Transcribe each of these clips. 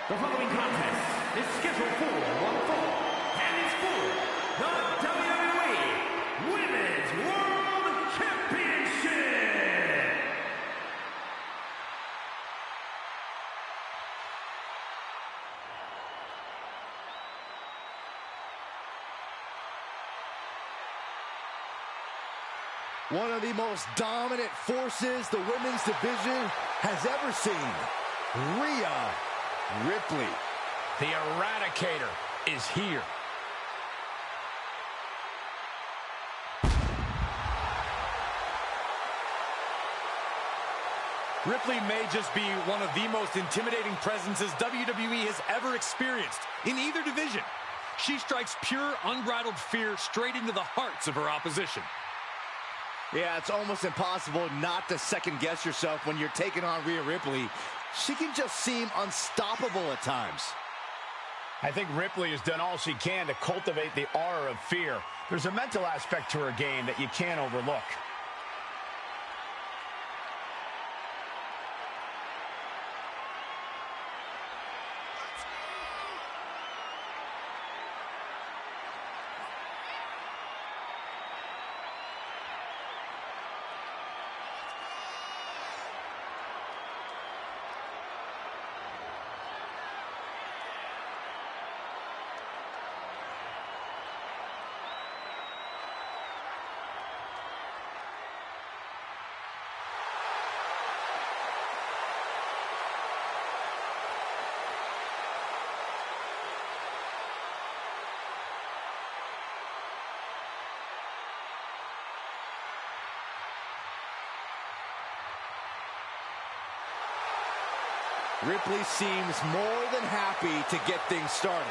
The following contest is scheduled for one fall, and it's for the WWE Women's World Championship. One of the most dominant forces the women's division has ever seen. Rhea Ripley. The Eradicator is here. Ripley may just be one of the most intimidating presences WWE has ever experienced in either division. She strikes pure, unbridled fear straight into the hearts of her opposition. Yeah, it's almost impossible not to second-guess yourself when you're taking on Rhea Ripley. She can just seem unstoppable at times. I think Ripley has done all she can to cultivate the aura of fear. There's a mental aspect to her game that you can't overlook. Ripley seems more than happy to get things started.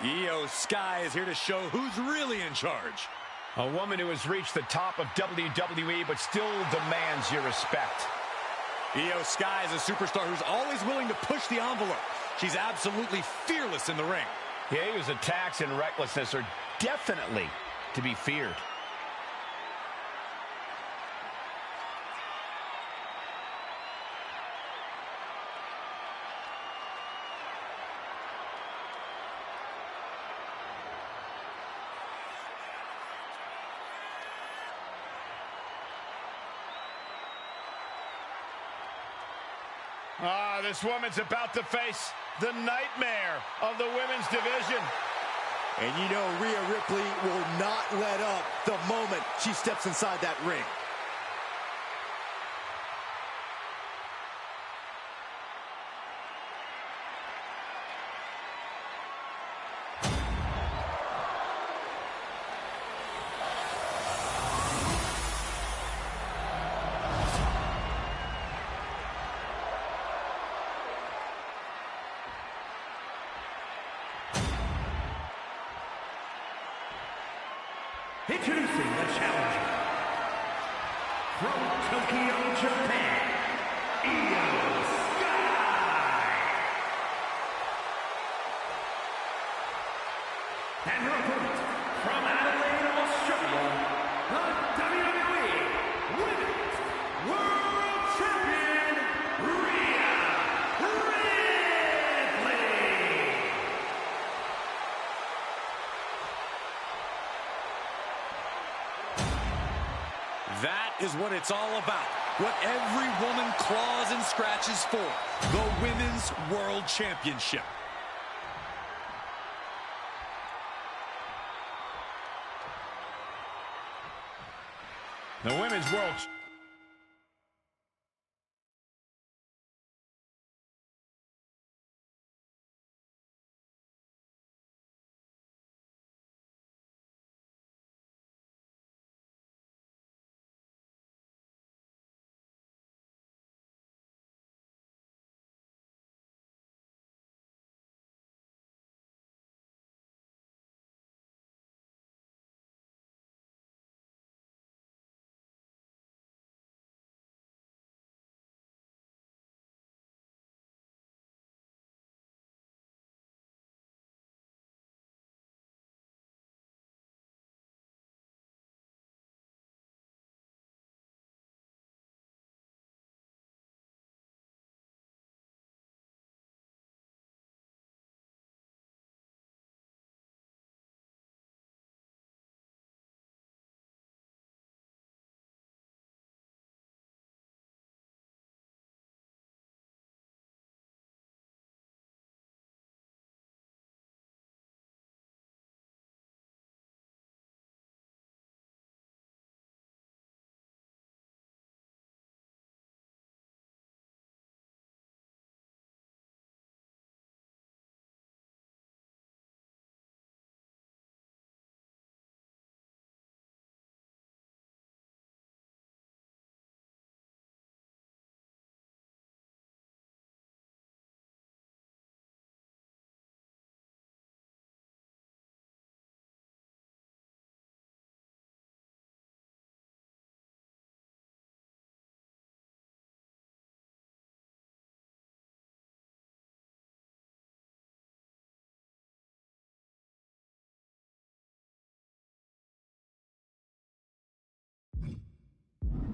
Io Sky is here to show who's really in charge. A woman who has reached the top of WWE but still demands your respect. Io Sky is a superstar who's always willing to push the envelope. She's absolutely fearless in the ring. Yeah, Io's attacks and recklessness are definitely to be feared. This woman's about to face the nightmare of the women's division. And you know Rhea Ripley will not let up the moment she steps inside that ring. Introducing the challenger from Tokyo, Japan, Io Sky. And her opponent from Adelaide, Australia, the WWE Women's World Champion, Rhea Ripley. That is what it's all about. What every woman claws and scratches for. The Women's World Championship. The Women's World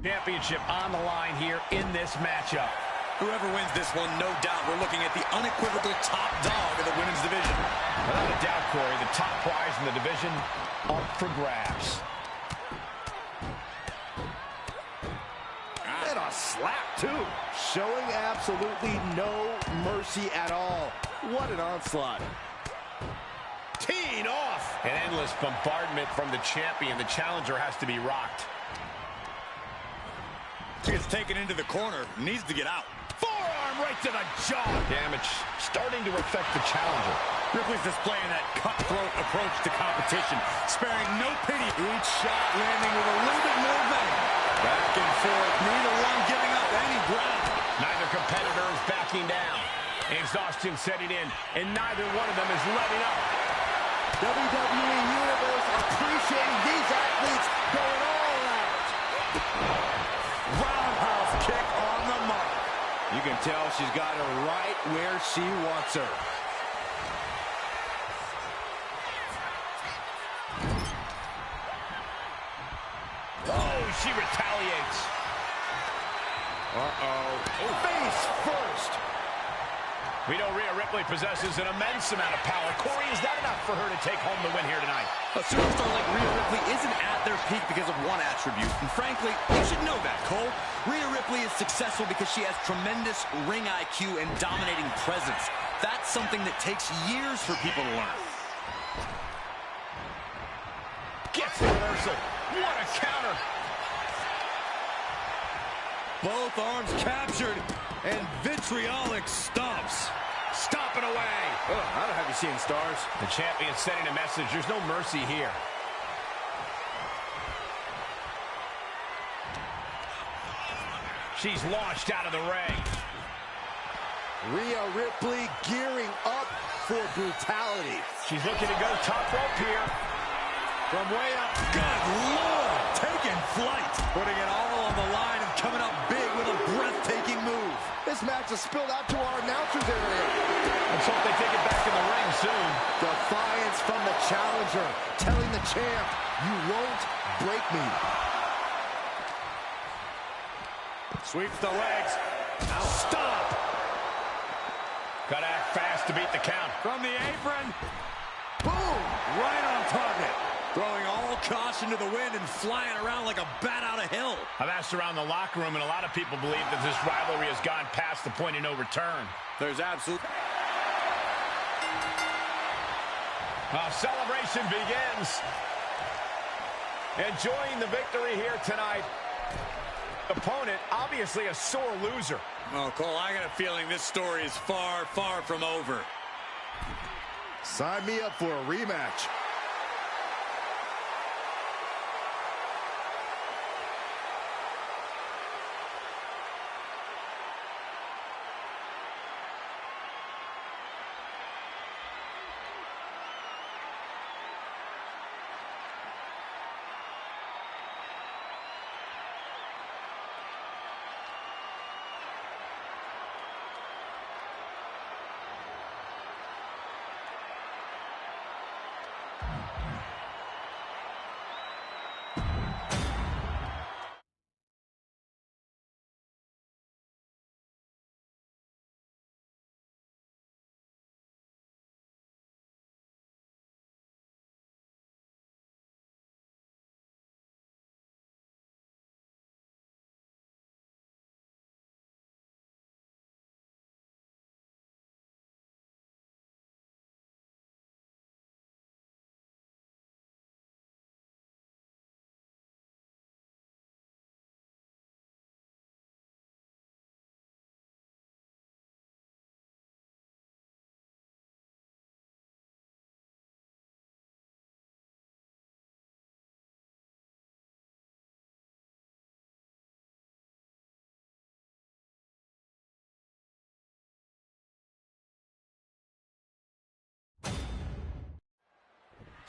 Championship on the line here in this matchup. Whoever wins this one, no doubt, we're looking at the unequivocal top dog of the women's division. Without a doubt, Corey, the top prize in the division up for grabs. And a slap, too. Showing absolutely no mercy at all. What an onslaught. Teeing off. An endless bombardment from the champion. The challenger has to be rocked. She gets taken into the corner. Needs to get out. Forearm right to the jaw. Damage starting to affect the challenger. Ripley's displaying that cutthroat approach to competition, sparing no pity. Each shot landing with a little bit more venom. Back and forth, neither one giving up any ground. Neither competitor is backing down. Exhaustion setting in, and neither one of them is letting up. WWE Universe appreciating these athletes going all out. Roundhouse kick on the mark. You can tell she's got her right where she wants her. Oh, she retaliates. Face first. We know Rhea Ripley possesses an immense amount of power. Corey, is that enough for her to take home the win here tonight? A superstar like Rhea Ripley isn't at their peak because of one attribute. And frankly, you should know that, Cole. Rhea Ripley is successful because she has tremendous ring IQ and dominating presence. That's something that takes years for people to learn. Gets the reversal. What a counter. Both arms captured, and vitriolic stomps. Stomping away. I don't have you seeing stars. The champion sending a message. There's no mercy here. She's launched out of the ring. Rhea Ripley gearing up for brutality. She's looking to go top rope here. From way up. Good Lord. Taking flight. Putting it all on the line and coming up big with a breathtaking move. This match has spilled out to our announcers area. Let's hope they take it back in the ring soon. Defiance from the challenger, telling the champ, you won't break me. Sweeps the legs. Stop. Gotta act fast to beat the count. From the apron. Boom! Right on target. Throwing all caution to the wind and flying around like a bat out of hell. I've asked around the locker room, and a lot of people believe that this rivalry has gone past the point of no return. There's absolute... Celebration begins. Enjoying the victory here tonight. Opponent, obviously a sore loser. Oh, Cole, I got a feeling this story is far, far from over. Sign me up for a rematch.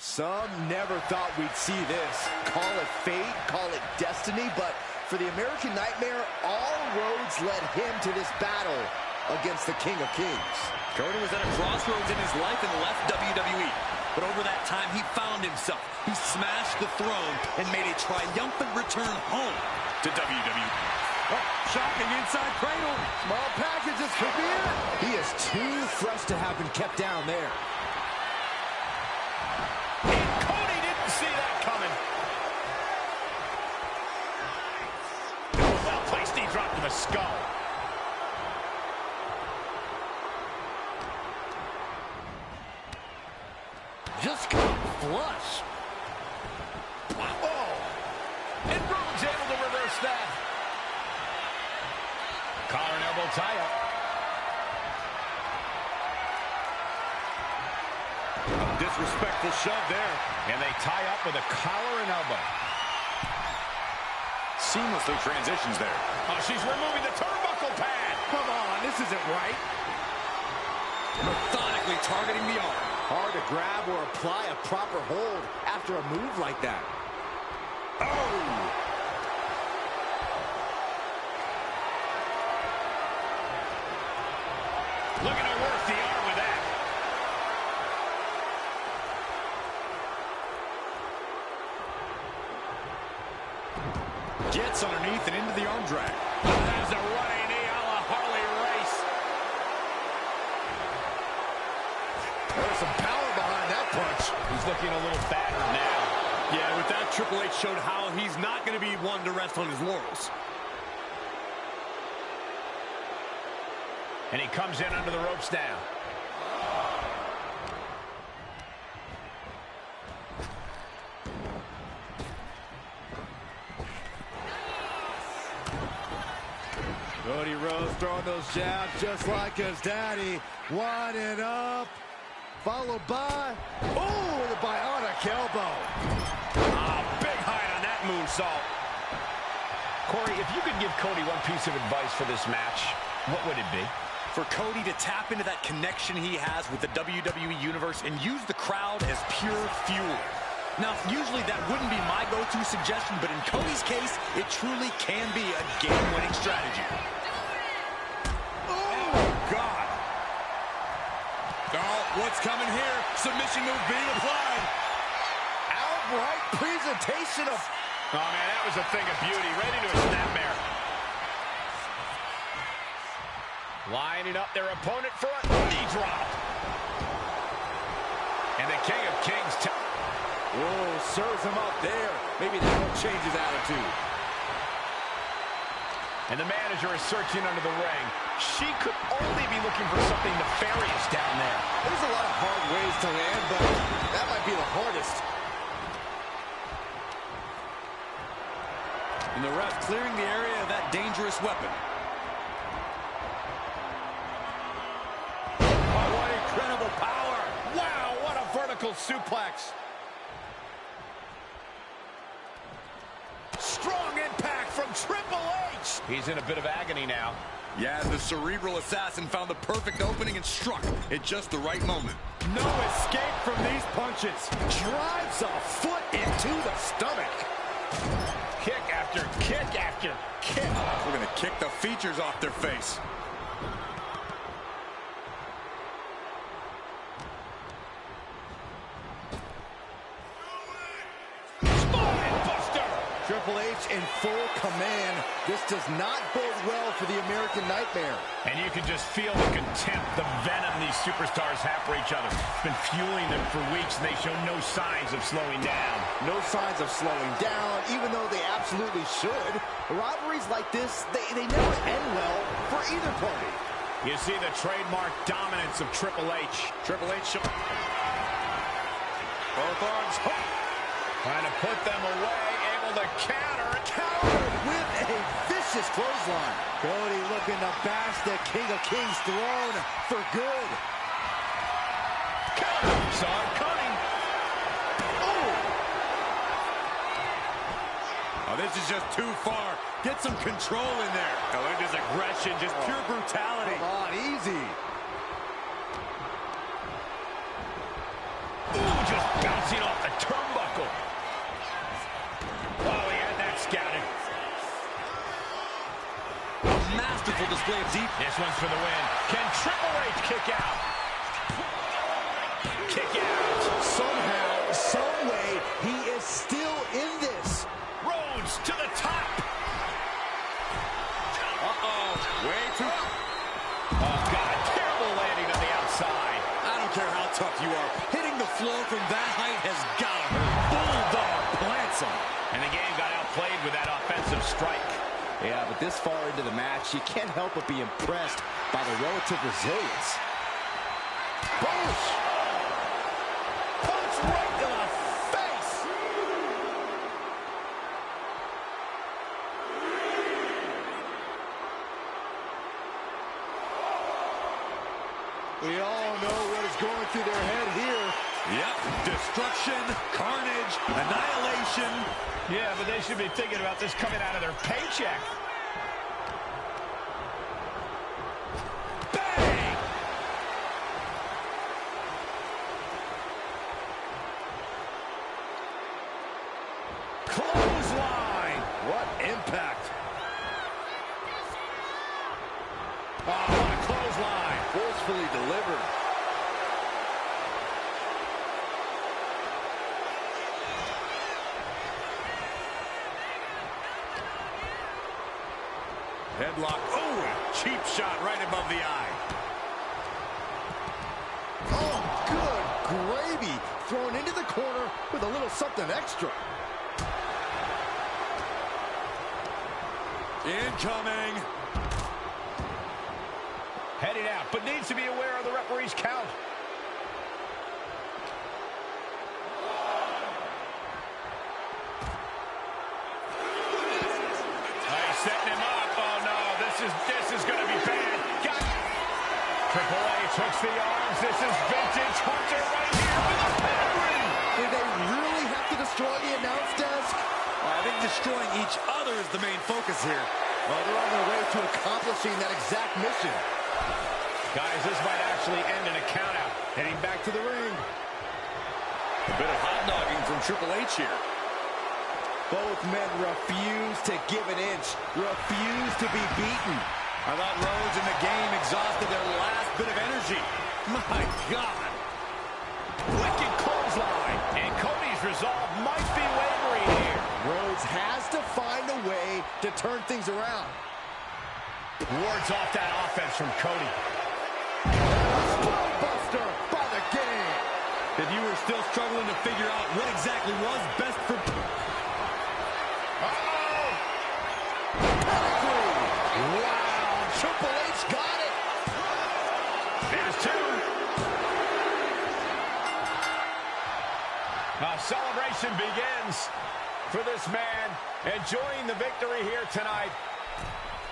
Some never thought we'd see this. Call it fate, call it destiny, but for the American Nightmare, all roads led him to this battle against the King of Kings. Cody was at a crossroads in his life and left WWE. But over that time, he found himself. He smashed the throne and made a triumphant return home. to WWE. Oh, shocking inside cradle. Small packages could be it. He is too fresh to have been kept down there. And Cody didn't see that coming. Well placed knee drop to the skull. Just got flush. Oh! And Roman's able to reverse that. Collar and elbow tie-up. A disrespectful shove there. And they tie up with a collar and elbow. Seamlessly transitions there. Oh, she's removing the turnbuckle pad. Come on, this isn't right. Methodically targeting the arm. Hard to grab or apply a proper hold after a move like that. Oh! Looking to work the arm with that. Gets underneath and into the arm drag. There's a running knee a la Harley Race. There's some power behind that punch. He's looking a little battered now. Yeah, with that, Triple H showed how he's not going to be one to rest on his laurels. And he comes in under the ropes now. Cody Rhodes throwing those jabs just like his daddy. Winding up. Followed by, oh, the bionic elbow. Big height on that moonsault. Corey, if you could give Cody one piece of advice for this match, what would it be? For Cody to tap into that connection he has with the WWE Universe and use the crowd as pure fuel. Now, usually that wouldn't be my go-to suggestion, but in Cody's case, it truly can be a game-winning strategy. Oh, God. Oh, what's coming here? Submission move being applied. Outright presentation of... Oh, man, that was a thing of beauty. Right into a snapmare. Lining up their opponent for a knee drop. And the King of Kings... Whoa, serves him up there. Maybe that will change his attitude. And the manager is searching under the ring. She could only be looking for something nefarious down there. There's a lot of hard ways to land, but that might be the hardest. And the ref clearing the area of that dangerous weapon. Oh, what incredible power. Wow, what a vertical suplex. Strong impact from Triple H. He's in a bit of agony now. Yeah, the cerebral assassin found the perfect opening and struck at just the right moment. No escape from these punches. Drives a foot into the stomach. Kick after kick after kick. We're going to kick the features off their face. Triple H in full command. This does not bode well for the American Nightmare. And you can just feel the contempt, the venom these superstars have for each other. It's been fueling them for weeks, and they show no signs of slowing down. No signs of slowing down, even though they absolutely should. Rivalries like this, they never end well for either party. You see the trademark dominance of Triple H. Triple H. Both arms trying to put them away, able to counter. Countered with a vicious clothesline. Cody looking to bash the King of Kings throne for good. Counter. Saw it coming. Oh, this is just too far. Get some control in there. Oh, look at his aggression, just pure brutality. Come on, easy. Ooh, just bouncing off the turnbuckle. Oh, he had that scouted. A masterful display of deep. This one's for the win. Can Triple H kick out? Kick out. Somehow, some way, he is still in this. Rhodes to the top. has got to hurt. Bulldog plants him. And the game got outplayed with that offensive strike. Yeah, but this far into the match, you can't help but be impressed by the relative resilience. Boosh! Punch right to the face! We all know what is going through their head here. Yep, destruction, carnage, annihilation. Yeah, but they should be thinking about this coming out of their paycheck. Bang! Clothesline. What impact! Oh, what a clothesline. Forcefully delivered. Headlock. Oh, a cheap shot right above the eye. Oh, good gravy. Thrown into the corner with a little something extra. Incoming. Headed out, but needs to be aware of the referee's count. Setting him up. Oh, no. This is going to be bad. Got it. Triple H hooks the arms. This is vintage Hunter right here with a pedigree. Did they really have to destroy the announce desk? I think destroying each other is the main focus here. Well, they're on their way to accomplishing that exact mission. Guys, this might actually end in a countout. Heading back to the ring. A bit of hot-dogging from Triple H here. Both men refuse to give an inch, refuse to be beaten. I thought Rhodes in the game exhausted their last bit of energy. My God. Wicked clothesline. And Cody's resolve might be wavering here. Rhodes has to find a way to turn things around. Wards off that offense from Cody. Buster by the game. If you were still struggling to figure out what exactly was best for... Wow, Triple H got it. There's two. A celebration begins for this man, enjoying the victory here tonight.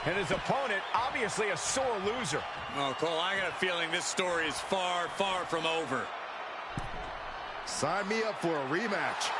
And his opponent, obviously a sore loser. Oh, Cole, I got a feeling this story is far, far from over. Sign me up for a rematch.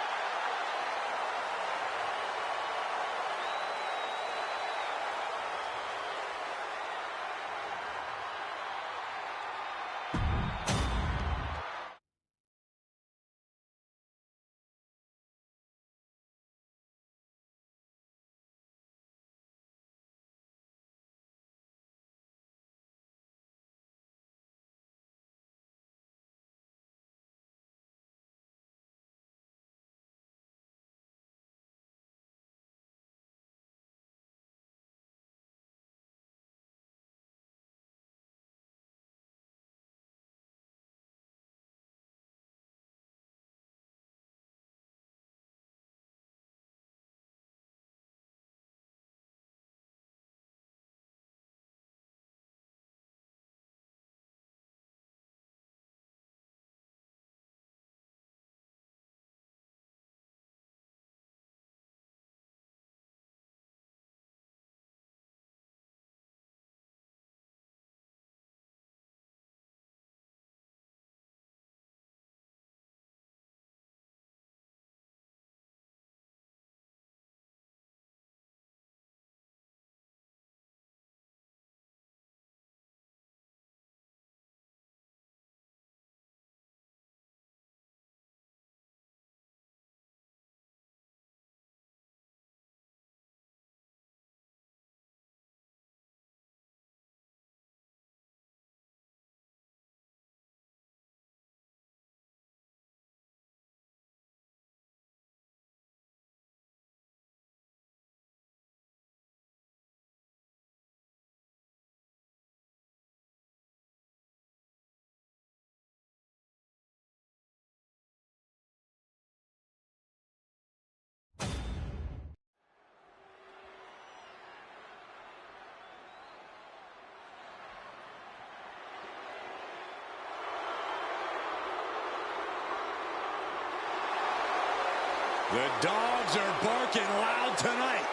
The dogs are barking loud tonight.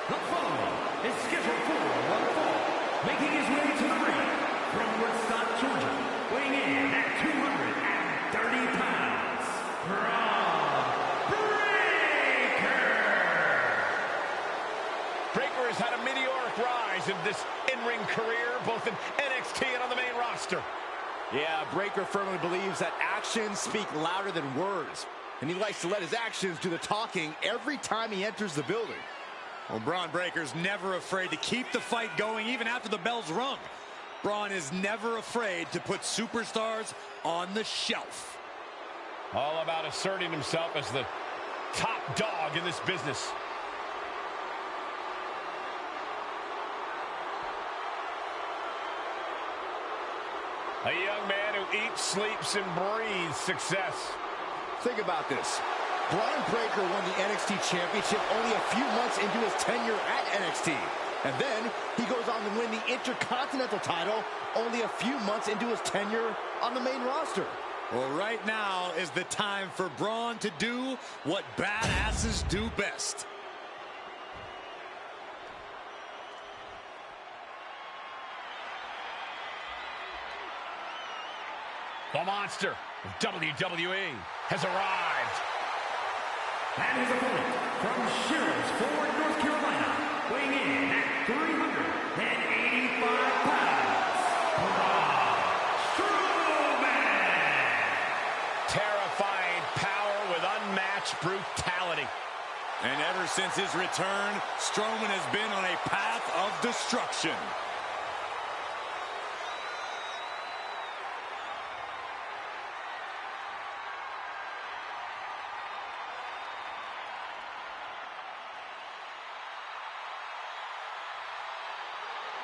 The following is scheduled for one fall, making his way to the ring from Woodstock, Georgia, weighing in at 230 pounds, Braun Breaker. Breaker has had a meteoric rise in this in-ring career, both in NXT and on the main roster. Yeah, Breaker firmly believes that actions speak louder than words. And he likes to let his actions do the talking every time he enters the building. Well, Braun Breaker's never afraid to keep the fight going even after the bell's rung. Braun is never afraid to put superstars on the shelf. All about asserting himself as the top dog in this business. A young man who eats, sleeps, and breathes success. Think about this. Braun Breaker won the NXT Championship only a few months into his tenure at NXT. And then he goes on to win the Intercontinental title only a few months into his tenure on the main roster. Well, right now is the time for Braun to do what badasses do best. The monster of WWE has arrived. And his opponent from Sherrills Ford, North Carolina, weighing in at 385 pounds, Braun Strowman. Terrifying power with unmatched brutality. And ever since his return, Strowman has been on a path of destruction.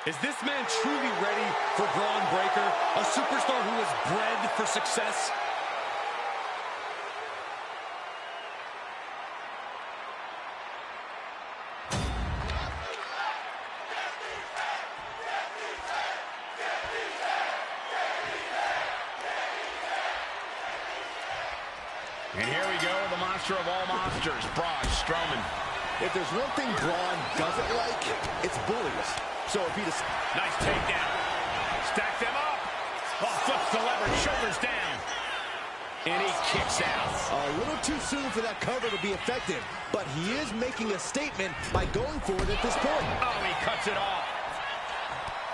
Is this man truly ready for Braun Breaker, a superstar who was bred for success? And here we go, the monster of all monsters, Braun Strowman. If there's one thing Braun doesn't like, it's bullies. So if he just... Nice takedown. Stack them up. Oh, flips the lever, shoulders down. And he kicks out. A little too soon for that cover to be effective, but he is making a statement by going for it at this point. Oh, he cuts it off.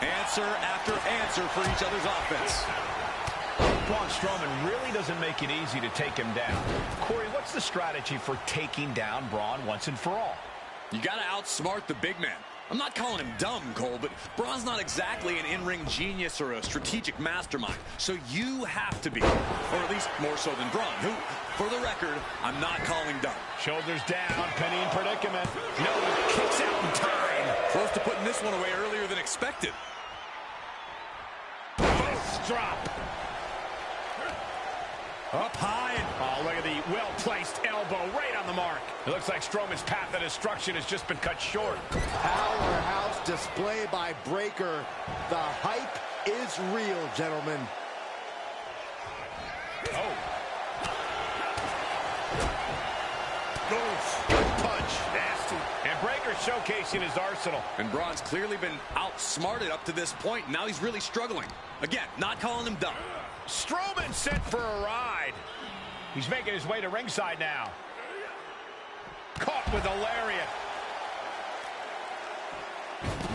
Answer after answer for each other's offense. Braun Strowman really doesn't make it easy to take him down. Corey, what's the strategy for taking down Braun once and for all? You got to outsmart the big man. I'm not calling him dumb, Cole, but Braun's not exactly an in-ring genius or a strategic mastermind. So you have to be, or at least more so than Braun, who, for the record, I'm not calling dumb. Shoulders down, penny in predicament. No, kicks out in time. Close to putting this one away earlier than expected. Fist drop. Up high. Oh, look at the well-placed elbow right on the mark. It looks like Strowman's path of destruction has just been cut short. Powerhouse display by Breaker. The hype is real, gentlemen. Oh. Good punch. Nasty. And Breaker showcasing his arsenal. And Braun's clearly been outsmarted up to this point. Now he's really struggling. Again, not calling him dumb. Strowman set for a ride. He's making his way to ringside now. Caught with a lariat.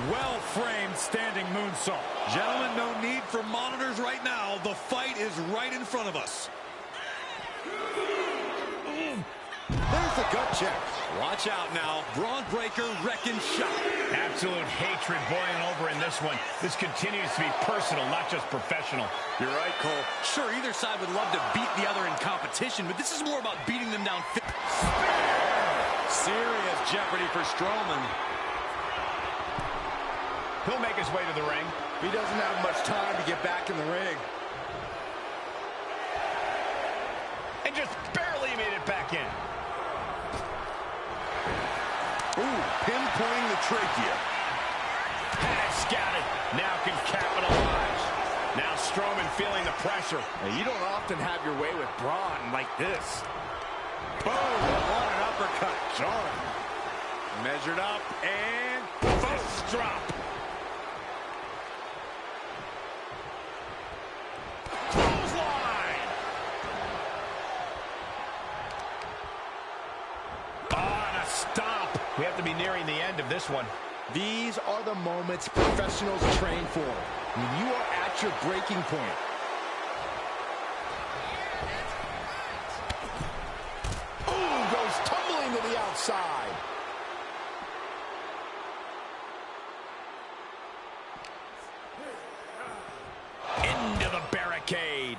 Well-framed standing moonsault. Gentlemen, no need for monitors right now. The fight is right in front of us. There's the gut check. Watch out now. Braun Breaker wrecking shop. Absolute hatred boiling over in this one. This continues to be personal, not just professional. You're right, Cole. Sure, either side would love to beat the other in competition, but this is more about beating them down. Serious jeopardy for Strowman. He'll make his way to the ring. He doesn't have much time to get back in the ring. And just barely made it back in. Ooh, pinpointing the trachea. Had it scouted. Now can capitalize. Now Strowman feeling the pressure. Now, you don't often have your way with Braun like this. Boom! What an uppercut. jarring. Measured up and fist drop. Clothesline. Oh, and a stomp. We have to be nearing the end of this one. These are the moments professionals train for. When you are at your breaking point. Ooh, goes tumbling to the outside. Into the barricade.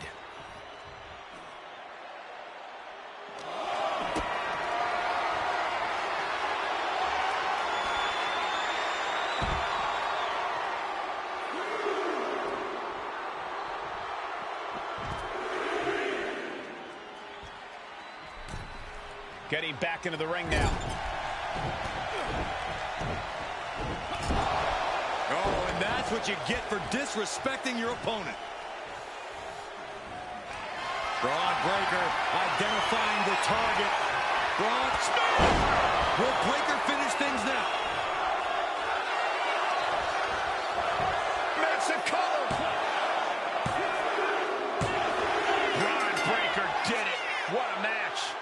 Getting back into the ring now. Oh, and that's what you get for disrespecting your opponent. Broad Breaker identifying the target. Broad Spear! Will Breaker finish things now? Makes a cover. Broad Breaker did it. What a match.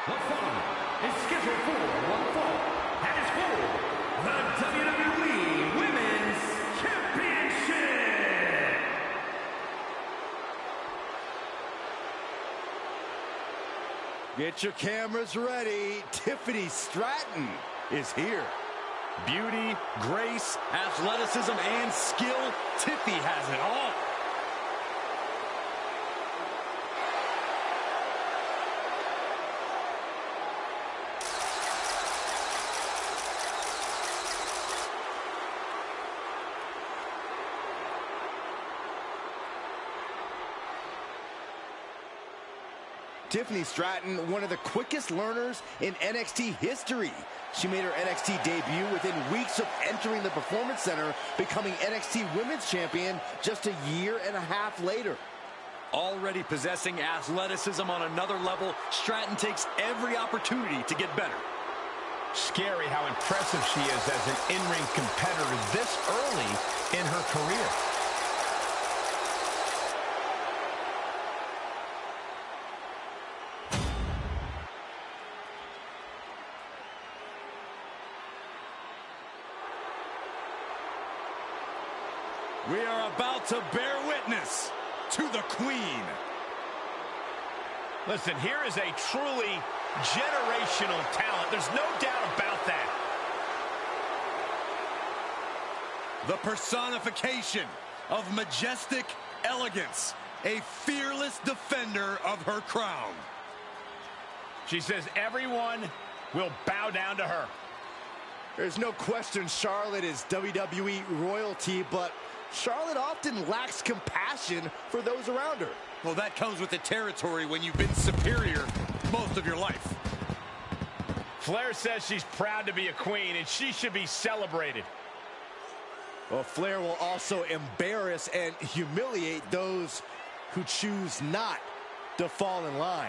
The following is scheduled for one fall, and is for the WWE Women's Championship. Get your cameras ready. Tiffany Stratton is here. Beauty, grace, athleticism, and skill. Tiffy has it all. Tiffany Stratton, one of the quickest learners in NXT history. She made her NXT debut within weeks of entering the Performance Center, becoming NXT Women's Champion just a year and a half later. Already possessing athleticism on another level, Stratton takes every opportunity to get better. Scary how impressive she is as an in-ring competitor this early in her career. We are about to bear witness to the Queen. Listen, here is a truly generational talent. There's no doubt about that. The personification of majestic elegance, a fearless defender of her crown. She says everyone will bow down to her. There's no question Charlotte is WWE royalty, but Charlotte often lacks compassion for those around her. Well, that comes with the territory when you've been superior most of your life. Flair says she's proud to be a queen, and she should be celebrated. Well, Flair will also embarrass and humiliate those who choose not to fall in line.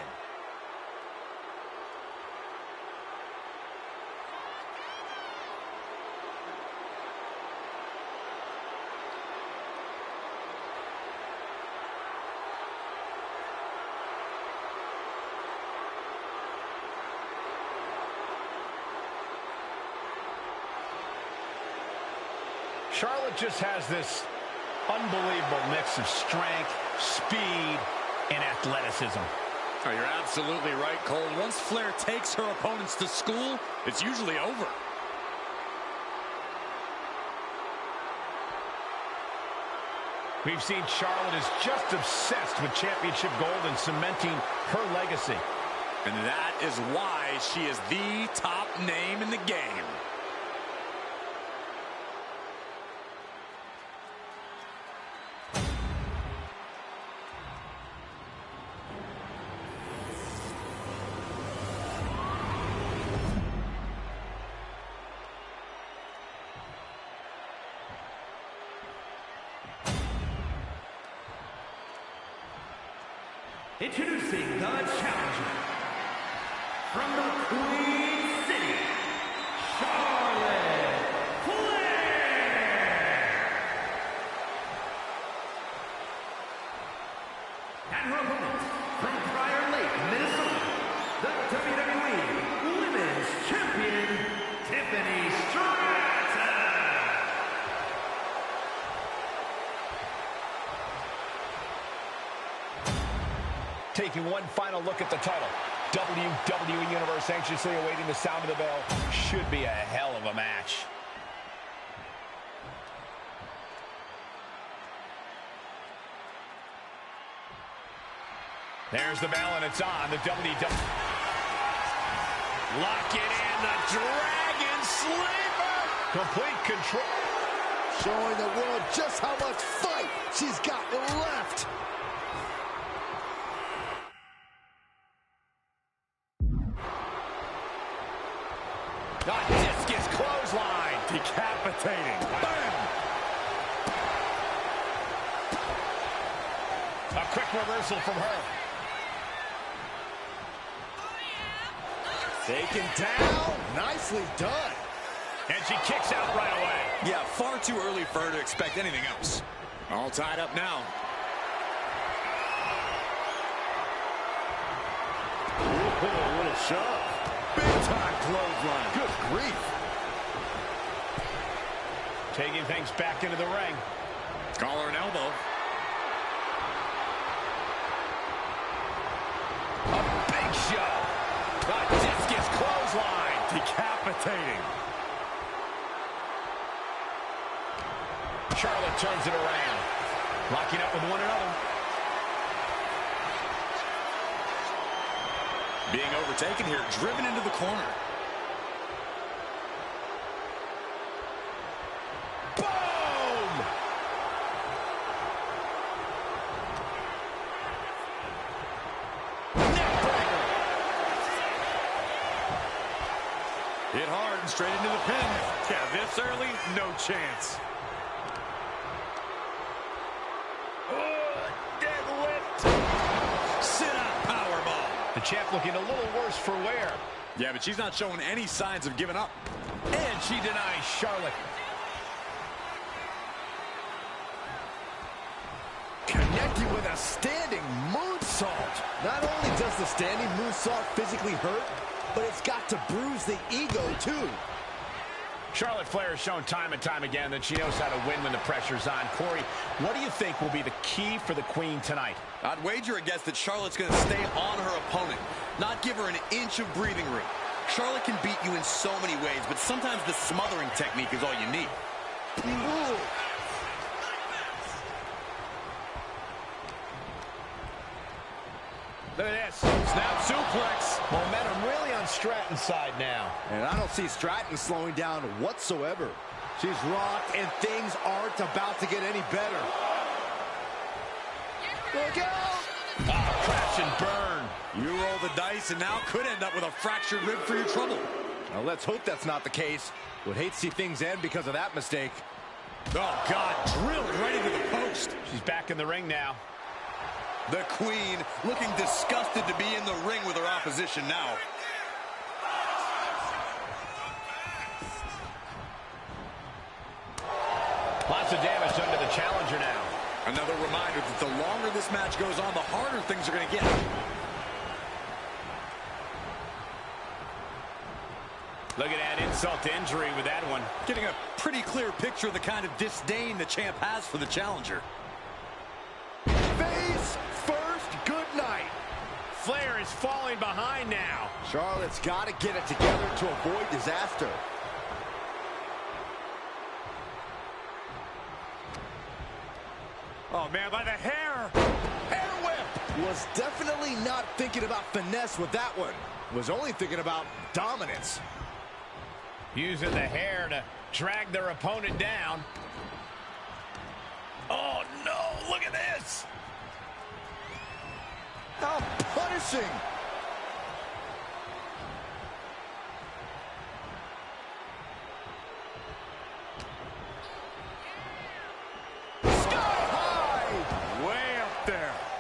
Charlotte just has this unbelievable mix of strength, speed, and athleticism. Oh, you're absolutely right, Cole. Once Flair takes her opponents to school, it's usually over. We've seen Charlotte is just obsessed with championship gold and cementing her legacy. And that is why she is the top name in the game. Introducing the challenger from the Queen City, Charlotte Flair. And her opponent from Prior Lake, Minnesota, the WWE Women's Champion, Tiffany Stratton. Taking one final look at the title. WWE Universe anxiously awaiting the sound of the bell. Should be a hell of a match. There's the bell and it's on. The WWE. Lock it in. The Dragon Sleeper. Complete control. Showing the world just how much fight she's got left. Discus clothesline. Decapitating. Bam! A quick reversal from her. Taken down. Nicely done. And she kicks out right away. Yeah, far too early for her to expect anything else. All tied up now. Oh, what a shove. Big time clothesline. Good grief. Taking things back into the ring. Collar and elbow. A big show. The discus clothesline. Decapitating. Charlotte turns it around. Locking up with one another. Being overtaken here, driven into the corner. Boom! Neckbreaker. Hit hard and straight into the pin. Yeah, this early, no chance. Deadlift. Sit-out powerbomb. The champ looking a little worse for wear. Yeah, but she's not showing any signs of giving up. And she denies Charlotte. Connecting with a standing moonsault. Not only does the standing moonsault physically hurt, but it's got to bruise the ego too. Charlotte Flair has shown time and time again that she knows how to win when the pressure's on. Corey, what do you think will be the key for the Queen tonight? I'd wager a guess that Charlotte's going to stay on her opponent, not give her an inch of breathing room. Charlotte can beat you in so many ways, but sometimes the smothering technique is all you need. Ooh. Look at this. Snap suplex. Momentum really on Stratton's side now. And I don't see Stratton slowing down whatsoever. She's rocked, and things aren't about to get any better. Look out! Ah, crash and burn. You roll the dice and now could end up with a fractured rib for your trouble. Now let's hope that's not the case. Would hate to see things end because of that mistake. Oh, God, drilled right into the post. She's back in the ring now. The Queen looking disgusted to be in the ring with her opposition now. Lots of damage done to the challenger now. Another reminder that the longer this match goes on, the harder things are going to get. Look at that insult to injury with that one. Getting a pretty clear picture of the kind of disdain the champ has for the challenger. Face first, good night. Flair is falling behind now. Charlotte's got to get it together to avoid disaster. Oh, man, by the hair. Hair whip! Was definitely not thinking about finesse with that one. Was only thinking about dominance. Using the hair to drag their opponent down. Oh, no, look at this. How punishing.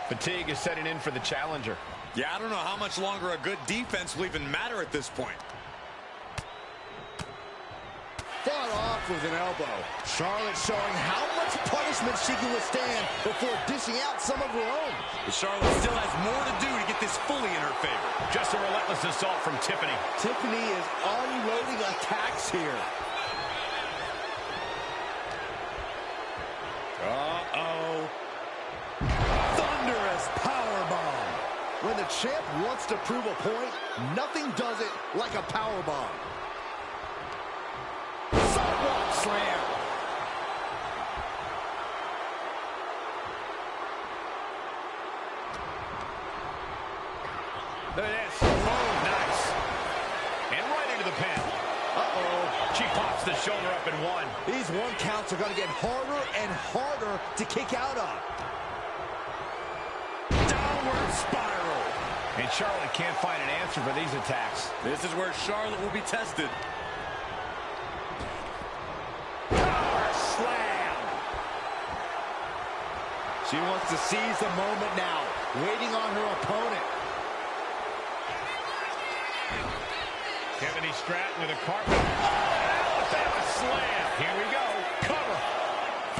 Fatigue is setting in for the challenger. Yeah, I don't know how much longer a good defense will even matter at this point. Fought off with an elbow. Charlotte showing how much punishment she can withstand before dishing out some of her own. But Charlotte still has more to do to get this fully in her favor. Just a relentless assault from Tiffany. Tiffany is unloading attacks here. Uh-oh. Thunderous powerbomb. When the champ wants to prove a point, nothing does it like a powerbomb. Sidewalk slam. Look at this. Oh, nice. And right into the pin. Uh-oh. She pops the shoulder up in one. These one counts are going to get harder and harder to kick out of. Downward spiral. And Charlotte can't find an answer for these attacks. This is where Charlotte will be tested. Power slam. She wants to seize the moment now, waiting on her opponent. Tiffany Stratton with a carpet. Oh, Alabama slam. Here we go. Cover.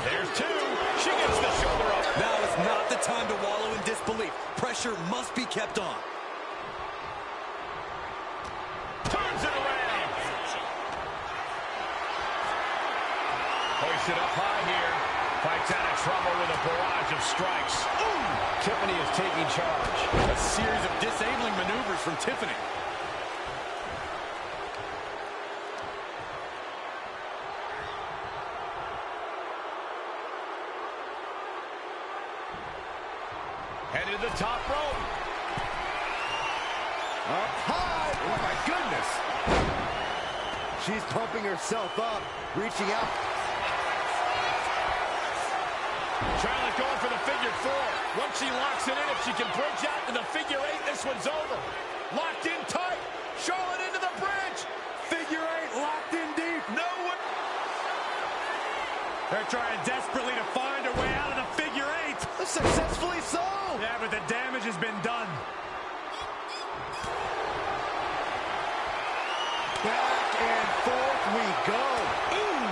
There's two. She gets the shoulder up. Now is not the time to wallow in disbelief. Pressure must be kept on. Turns it around. Hoisted up high here. Fights out of trouble with a barrage of strikes. Ooh. Tiffany is taking charge. A series of disabling maneuvers from Tiffany. Headed to the top rope. Up high. Oh, my goodness. She's pumping herself up, reaching out. Charlotte going for the figure four. Once she locks it in, if she can bridge out to the figure eight, this one's over. Locked in tight. Charlotte into the bridge. Figure eight locked in deep. No one. They're trying desperately to find a way out of the figure eight. Successfully so. Yeah, but the damage has been done. Back and forth we go. Ooh.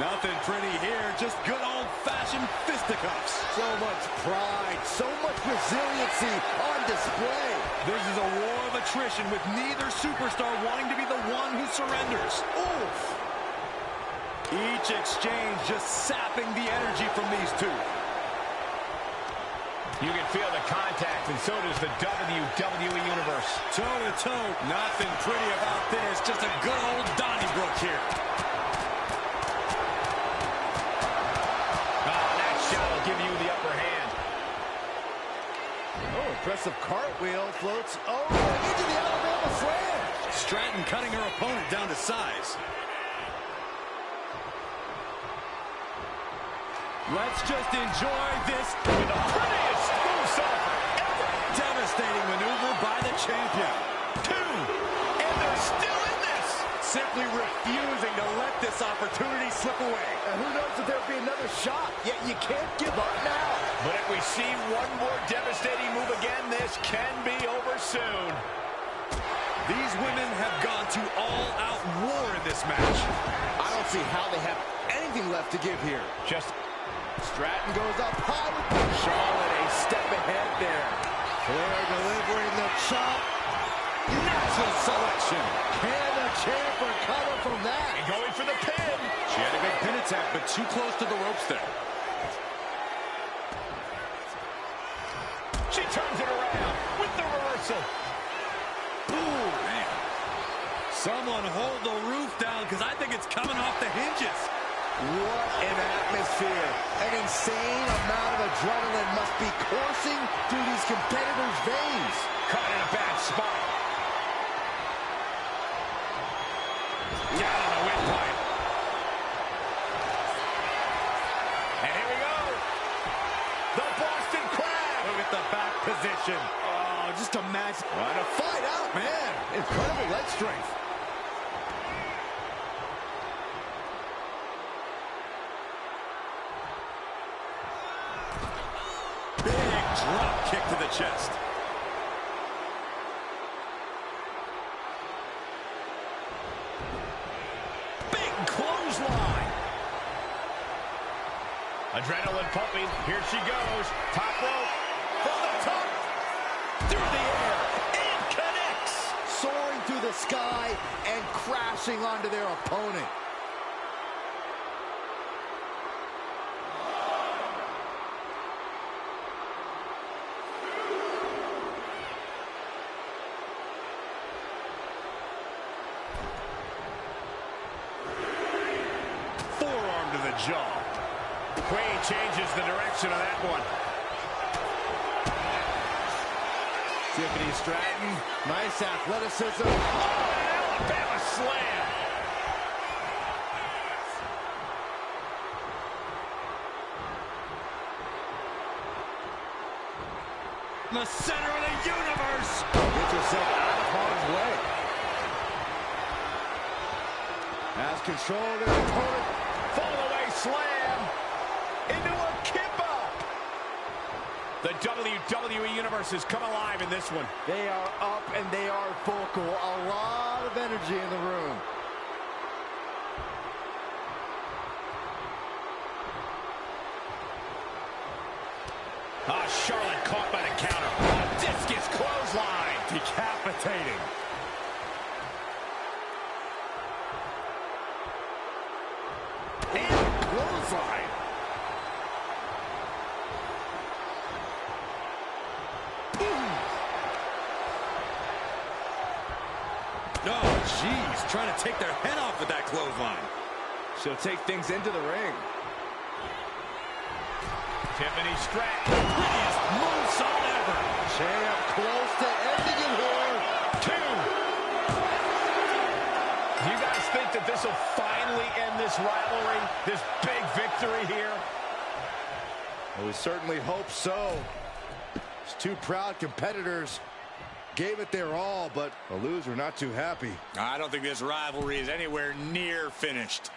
Nothing pretty here, just good old old-fashioned fisticuffs. So much pride, so much resiliency on display. This is a war of attrition with neither superstar wanting to be the one who surrenders. Oof. Each exchange just sapping the energy from these two. You can feel the contact, and so does the WWE Universe. Toe-to-toe, nothing pretty about this. Just a good old Donnybrook here. That shot will give you the upper hand. Oh, impressive cartwheel, floats over into the Alabama slam. Stratton cutting her opponent down to size. Let's just enjoy this With the prettiest moonsault ever. devastating maneuver by the champion. 2, and they're still in this. Simply refusing to let this opportunity slip away. And who knows if there'll be another shot, yet you can't give up now. But if we see one more devastating move again, this can be over soon. These women have gone to all-out war in this match. I don't see how they have anything left to give here. Just Stratton goes up high with Charlotte a step ahead there. Flair delivering the chop. Natural selection. Can the champ recover from that? and going for the pin. She had a big pin attack, but too close to the ropes there. She turns it around with the reversal. Ooh, man. Someone hold the roof down, because I think it's coming off the hinges. What an atmosphere. An insane amount of adrenaline must be coursing through these competitors' veins. Caught in a bad spot. Down on the windpipe. And here we go. The Boston Crab. Look at the back position. Oh, just imagine. What a fight out, man. Incredible leg strength. Big drop kick to the chest. Big clothesline. Adrenaline pumping. Here she goes. Top rope. From the top. Through the air. And connects. Soaring through the sky and crashing onto their opponent. Forearm to the jaw. Queen changes the direction of that one. Tiffany Stratton, nice athleticism. Alabama slam. The center of the universe. Gets herself out of harm's way. Has control of their opponent. Fall away slam. Into a kip up. The WWE Universe has come alive in this one. They are up and they are vocal. A lot of energy in the room. Charlotte caught by the counter. Discus clothesline. Decapitating. And clothesline. Oh, jeez. Trying to take their head off with that clothesline. She'll take things into the ring. Tiffany Stratton. Prettiest moonsault ever. Champ close to ending it here. 2. Do you guys think that this will finally end this rivalry? This big victory here? Well, we certainly hope so. These two proud competitors gave it their all, but the loser not too happy. I don't think this rivalry is anywhere near finished.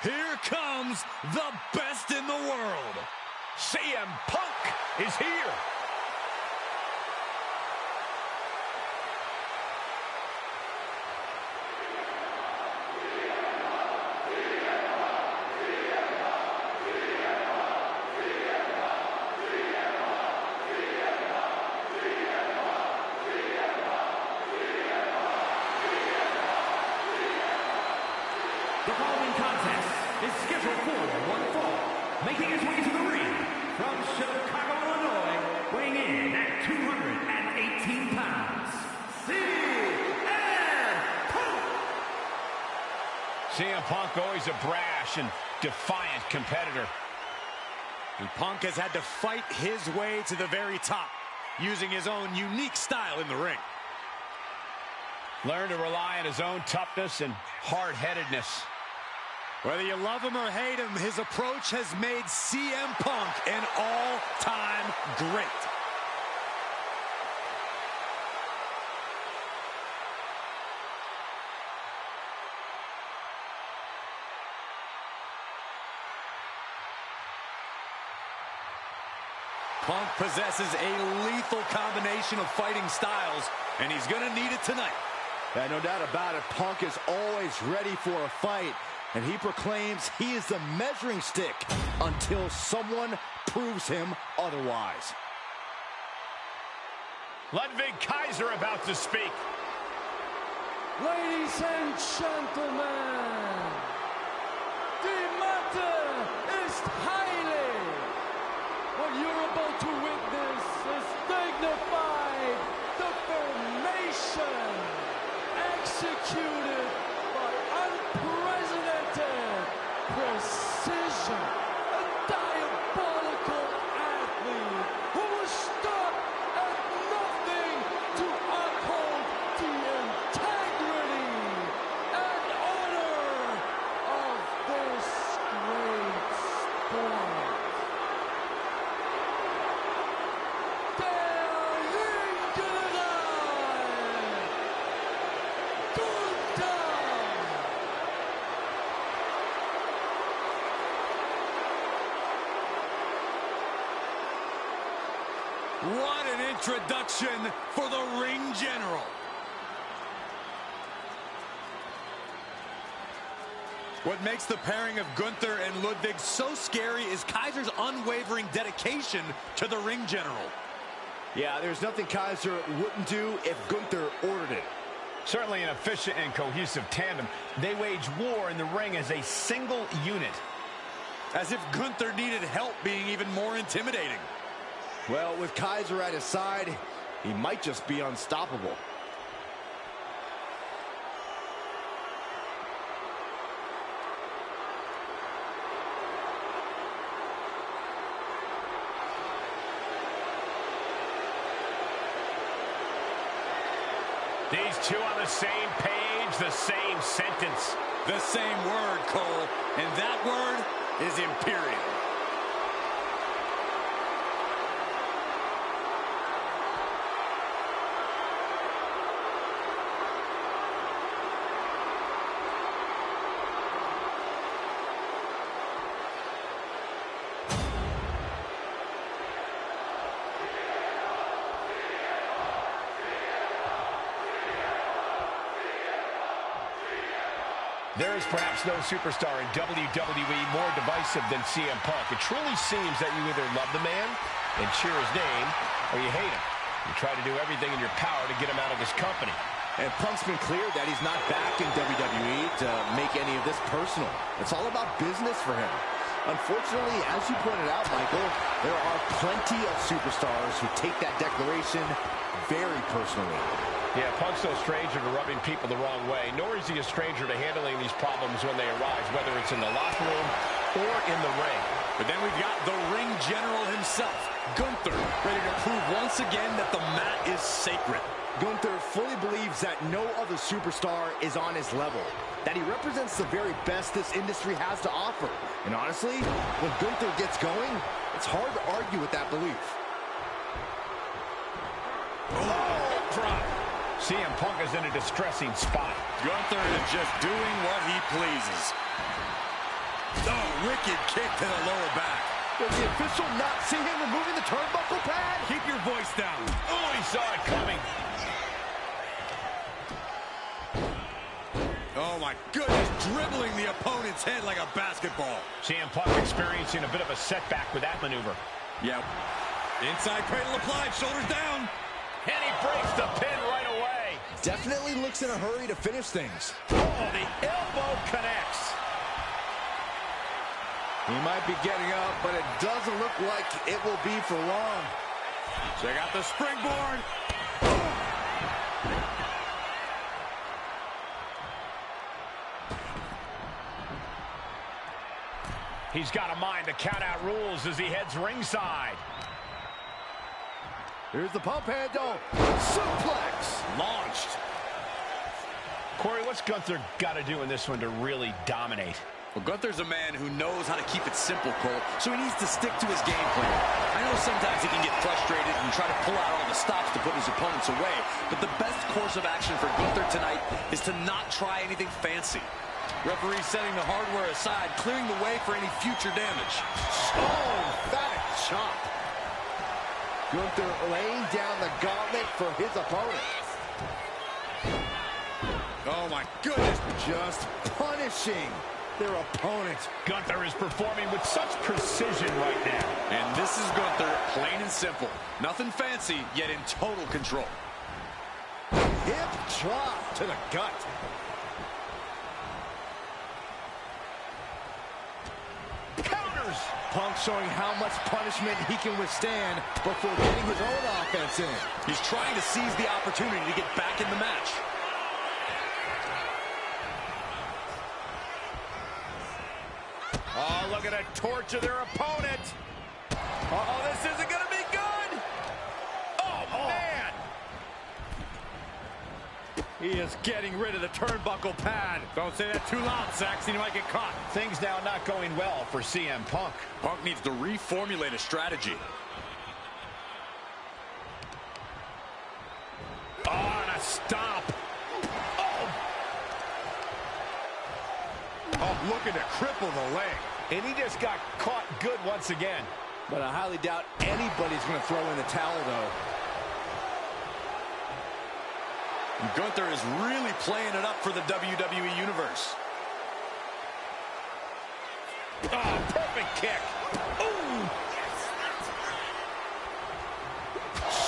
Here comes the best in the world. CM Punk is here. The following contest is scheduled for one fall. Making his way to the ring from Chicago, Illinois, weighing in at 218 pounds, CM Punk, always a brash and defiant competitor. And Punk has had to fight his way to the very top, using his own unique style in the ring. Learn to rely on his own toughness and hard-headedness. Whether you love him or hate him, his approach has made CM Punk an all-time great. Punk possesses a lethal combination of fighting styles, and he's going to need it tonight. Yeah, no doubt about it. Punk is always ready for a fight, and he proclaims he is the measuring stick until someone proves him otherwise. Wwe2k25 about to speak. Ladies and gentlemen, the matter is highly. What you're about to witness is dignified defamation executed by unprecedented precision. A diabolical athlete who was stop at nothing to uphold the integrity and honor of this great sport. What an introduction for the ring general. What makes the pairing of Gunther and Ludwig so scary is Kaiser's unwavering dedication to the ring general. Yeah, there's nothing Kaiser wouldn't do if Gunther ordered it. Certainly an efficient and cohesive tandem. They wage war in the ring as a single unit. As if Gunther needed help being even more intimidating. Well, with Kaiser at his side, he might just be unstoppable. These two on the same page, the same sentence. The same word, Cole, and that word is imperial. There is perhaps no superstar in WWE more divisive than CM Punk. It truly seems that you either love the man and cheer his name, or you hate him. You try to do everything in your power to get him out of his company. And Punk's been clear that he's not back in WWE to make any of this personal. It's all about business for him. Unfortunately, as you pointed out, Michael, there are plenty of superstars who take that declaration very personally. Yeah, Punk's no stranger to rubbing people the wrong way, nor is he a stranger to handling these problems when they arise, whether it's in the locker room or in the ring. But then we've got the ring general himself, Gunther, ready to prove once again that the mat is sacred. Gunther fully believes that no other superstar is on his level, that he represents the very best this industry has to offer. And honestly, when Gunther gets going, it's hard to argue with that belief. Oh, drop. CM Punk is in a distressing spot. Gunther is just doing what he pleases. wicked kick to the lower back. Does the official not see him removing the turnbuckle pad? Keep your voice down. Oh, he saw it coming. Oh, my goodness. Dribbling the opponent's head like a basketball. CM Punk experiencing a bit of a setback with that maneuver. Yep. Inside cradle applied, shoulders down. And he breaks the pin right away. Definitely looks in a hurry to finish things. Oh, the elbow connects. He might be getting up, but it doesn't look like it will be for long. Check out the springboard. He's got a mind to count out rules as he heads ringside. Here's the pump handle. Suplex. Launched. Corey, what's Gunther got to do in this one to really dominate? Well, Gunther's a man who knows how to keep it simple, Cole, so he needs to stick to his game plan. I know sometimes he can get frustrated and try to pull out all the stops to put his opponents away, but the best course of action for Gunther tonight is to not try anything fancy. Referee setting the hardware aside, clearing the way for any future damage. Oh, emphatic chop. Gunther laying down the gauntlet for his opponent. Oh, my goodness. Just punishing their opponent. Gunther is performing with such precision right now. And this is Gunther, plain and simple. Nothing fancy, yet in total control. Hip drop to the gut. Counters. Punk showing how much punishment he can withstand before getting his own offense in. He's trying to seize the opportunity to get back in the match. Oh, look at a torch of their opponent. Uh-oh, this isn't going to be good. Oh, man. He is getting rid of the turnbuckle pad. Don't say that too loud, Saxon. You might get caught. Things now not going well for CM Punk. Punk needs to reformulate a strategy. Oh, and a stomp. Oh, looking to cripple the leg. And he just got caught good once again. But I highly doubt anybody's going to throw in the towel, though. Gunther is really playing it up for the WWE Universe. Oh, perfect kick. Ooh.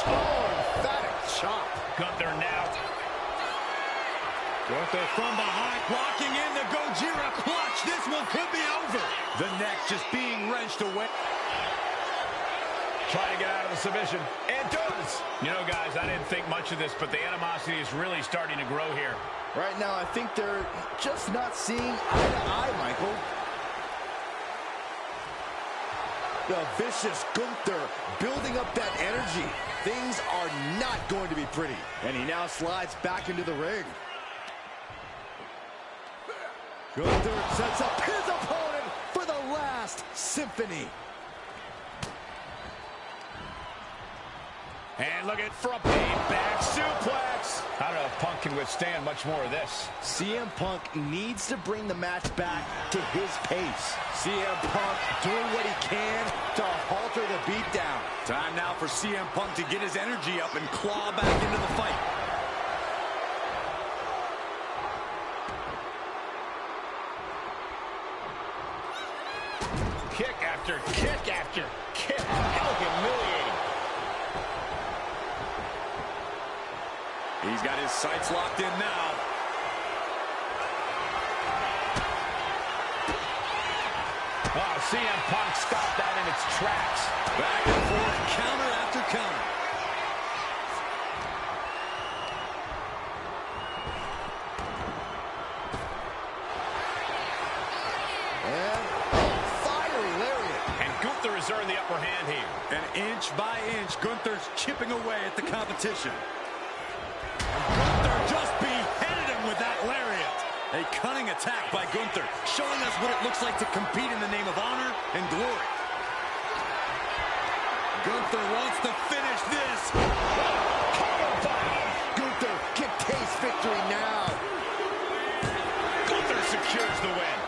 Oh, emphatic chop. Gunther now. Gunther from behind, blocking in the Gojira clutch. This one could be over. The neck just being wrenched away. Trying to get out of the submission. And does. You know, guys, I didn't think much of this, but the animosity is really starting to grow here. Right now, I think they're just not seeing eye to eye, Michael. The vicious Gunther building up that energy. Things are not going to be pretty. And he now slides back into the ring. Gunther sets up his opponent for the last symphony. And look at from a back suplex. I don't know if Punk can withstand much more of this. CM Punk needs to bring the match back to his pace. CM Punk doing what he can to halter the beatdown. Time now for CM Punk to get his energy up and claw back into the fight. Kick after kick after kick. How humiliating. He's got his sights locked in now. Oh, CM Punk stopped that in its tracks. Back and forth, counter after counter. And a fiery lariat. And Gunther has earned the upper hand here. And inch by inch, Gunther's chipping away at the competition. Gunther just beheaded him with that lariat. A cunning attack by Gunther, showing us what it looks like to compete in the name of honor and glory. Gunther wants to finish this. Gunther can taste victory now. Gunther secures the win.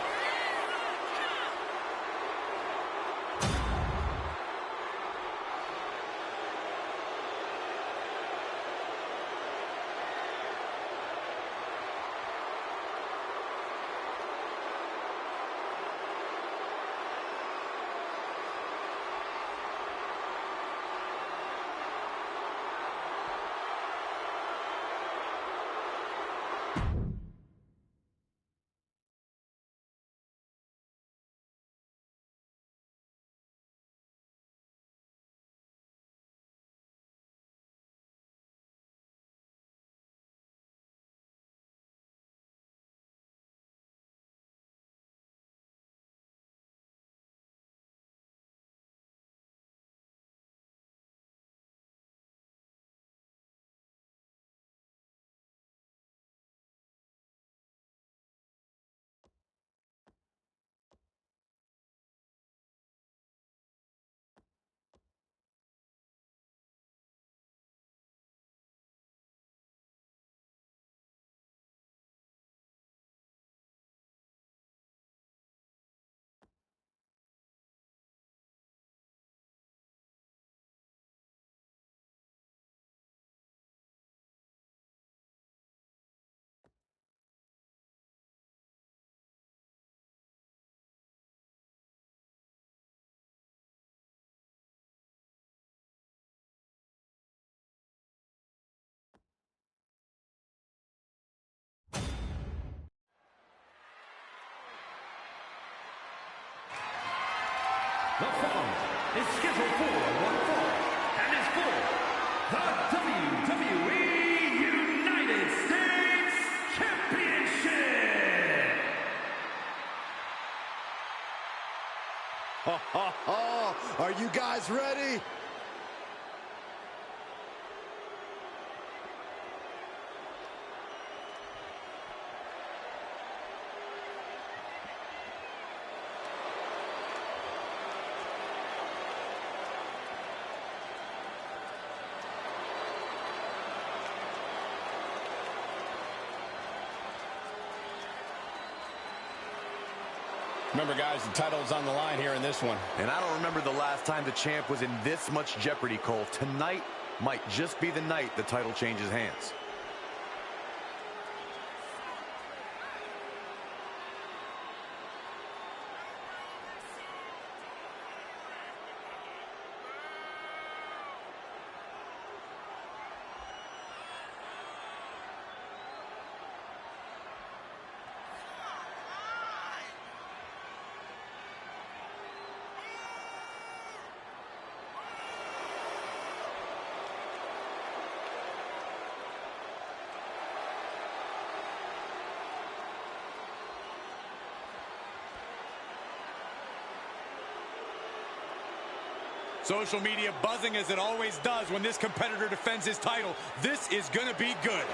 The following is scheduled for one fall and is for the WWE United States Championship. Are you guys ready? Remember, guys, the title's on the line here in this one. And I don't remember the last time the champ was in this much jeopardy, Cole. Tonight might just be the night the title changes hands. Social media buzzing as it always does when this competitor defends his title. This is going to be good.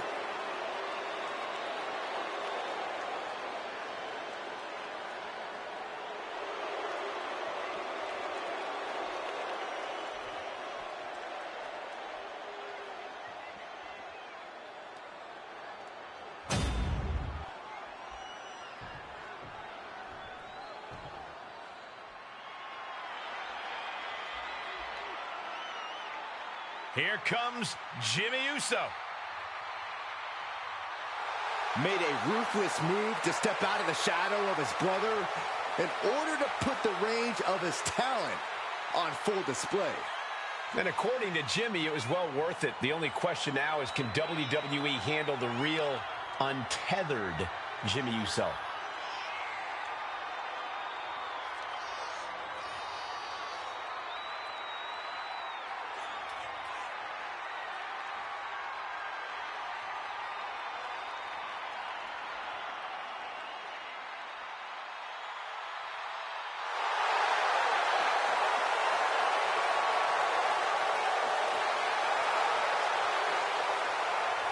Here comes Jimmy Uso. Made a ruthless move to step out of the shadow of his brother in order to put the range of his talent on full display. And according to Jimmy, it was well worth it. The only question now is, can WWE handle the real, untethered Jimmy Uso?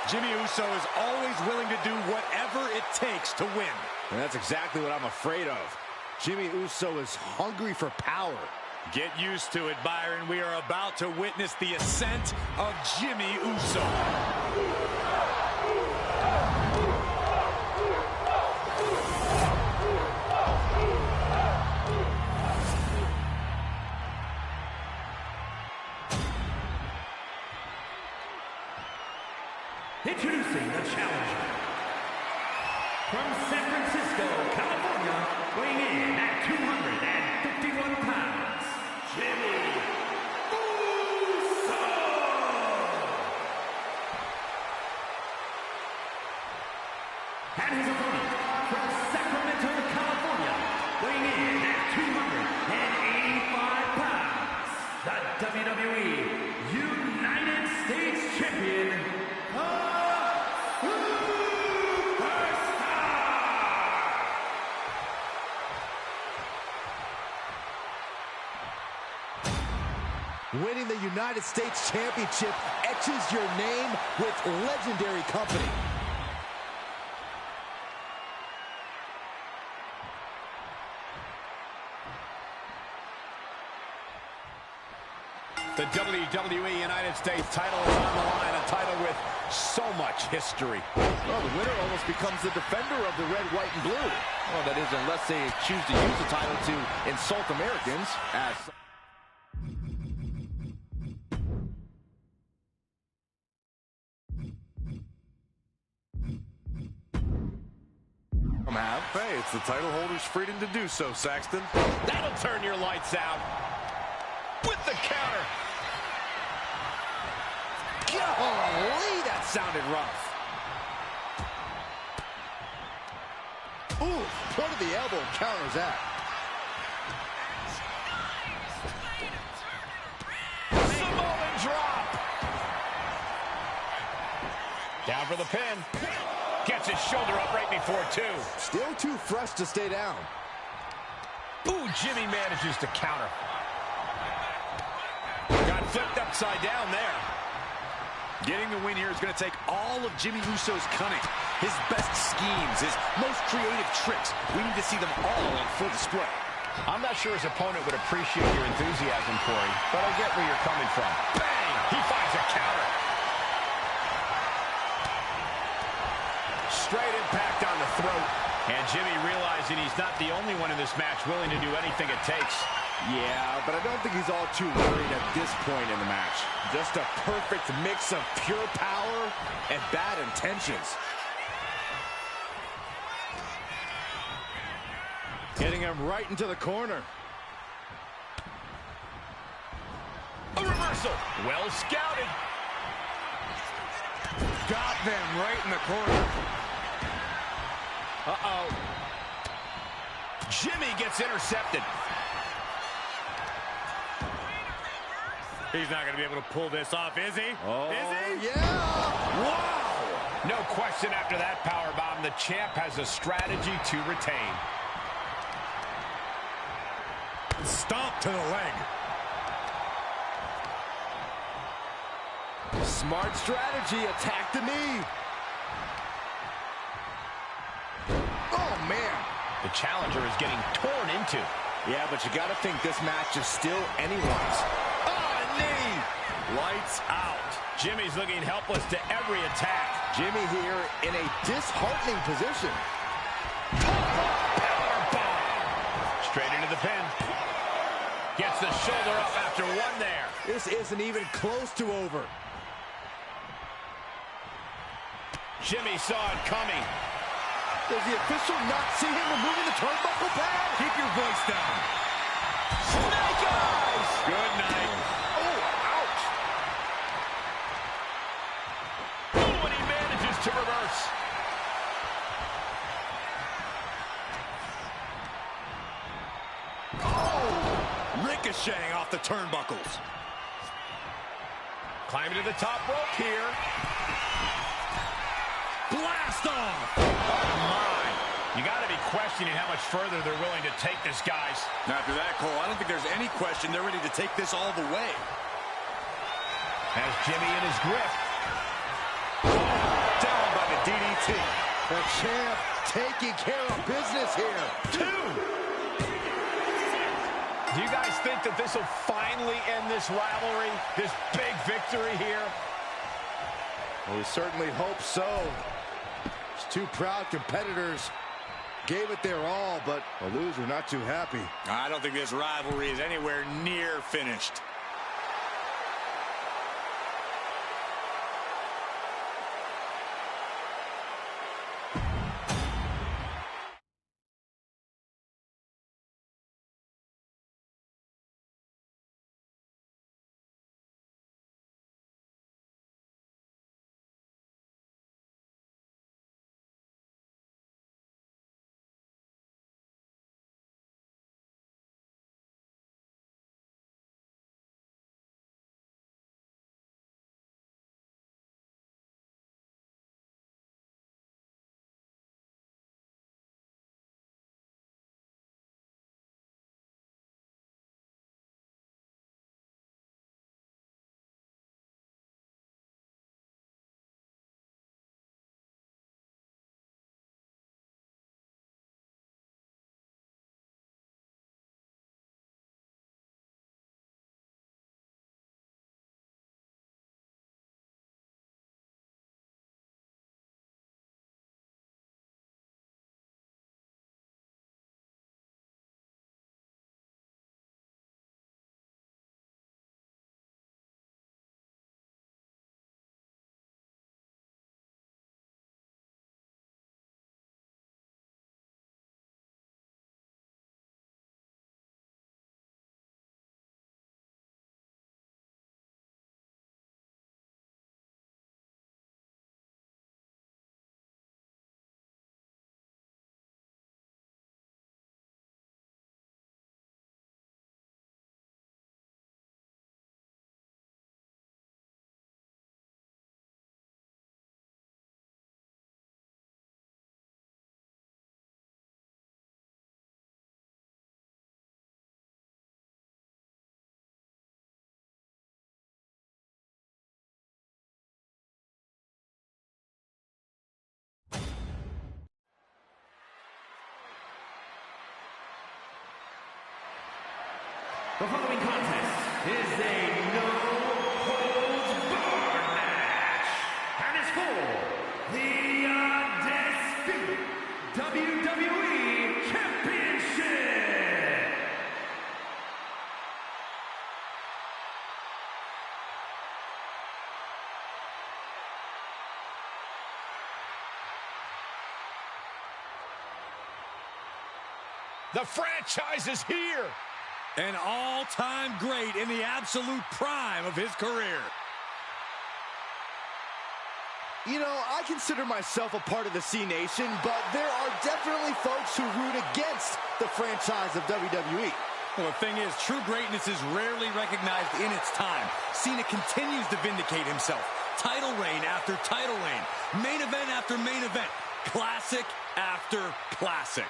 Jimmy Uso is always willing to do whatever it takes to win. And that's exactly what I'm afraid of. Jimmy Uso is hungry for power. Get used to it, Byron. We are about to witness the ascent of Jimmy Uso. Introducing the challenger from San Francisco, California, weighing in at 251 pounds, Jimmy Uso. And his opponent from Sacramento, California, weighing in at 285 pounds, the WWE United States Champion, Winning the United States Championship etches your name with legendary company. The WWE United States title is on the line, a title with so much history. Well, the winner almost becomes the defender of the red, white, and blue. Well, that is, unless they choose to use the title to insult Americans as... Hey, it's the title holder's freedom to do so, Saxton. That'll turn your lights out. With the counter. Golly, that sounded rough. Ooh, point of the elbow counters that. Going for the pin. Gets his shoulder up right before two. Still too fresh to stay down. Ooh, Jimmy manages to counter. Got flipped upside down there. Getting the win here is going to take all of Jimmy Uso's cunning, his best schemes, his most creative tricks. We need to see them all on full display. I'm not sure his opponent would appreciate your enthusiasm, Corey, but I get where you're coming from. Bang! He finds a counter. Straight impact on the throat. And Jimmy realizing he's not the only one in this match willing to do anything it takes. Yeah, but I don't think he's all too worried at this point in the match. Just a perfect mix of pure power and bad intentions. Getting him right into the corner. A reversal. Well scouted. Got them right in the corner. Uh-oh. Jimmy gets intercepted. He's not going to be able to pull this off, is he? Oh, is he? yeah! Wow! No question after that powerbomb, the champ has a strategy to retain. Stomp to the leg. Smart strategy, attack the knee. Oh, man. The challenger is getting torn into. Yeah, but you got to think this match is still anyone's. Oh, knee! Lights out. Jimmy's looking helpless to every attack. Jimmy here in a disheartening position. Powerbomb! Straight into the pin. Gets the shoulder up after one there. This isn't even close to over. Jimmy saw it coming. Does the official not see him removing the turnbuckle pad? Keep your voice down. Snake eyes! Good night. Oh, ouch. Oh, and he manages to reverse. Oh! Ricocheting off the turnbuckles. Climbing to the top rope here. Blast off! Oh, my. You got to be questioning how much further they're willing to take this, guys. After that, Cole, I don't think there's any question they're ready to take this all the way. Has Jimmy in his grip. Down by the DDT. The champ taking care of business here. 2. Do you guys think that this will finally end this rivalry, this big victory here? Well, we certainly hope so. These two proud competitors gave it their all, but the loser not too happy. I don't think this rivalry is anywhere near finished. The following contest is a no-holds-barred match, and it's for the undisputed WWE Championship. The franchise is here. An all-time great in the absolute prime of his career. You know, I consider myself a part of the C Nation, but there are definitely folks who root against the franchise of WWE. Well, the thing is, true greatness is rarely recognized in its time. Cena continues to vindicate himself. Title reign after title reign. Main event after main event. Classic after classic.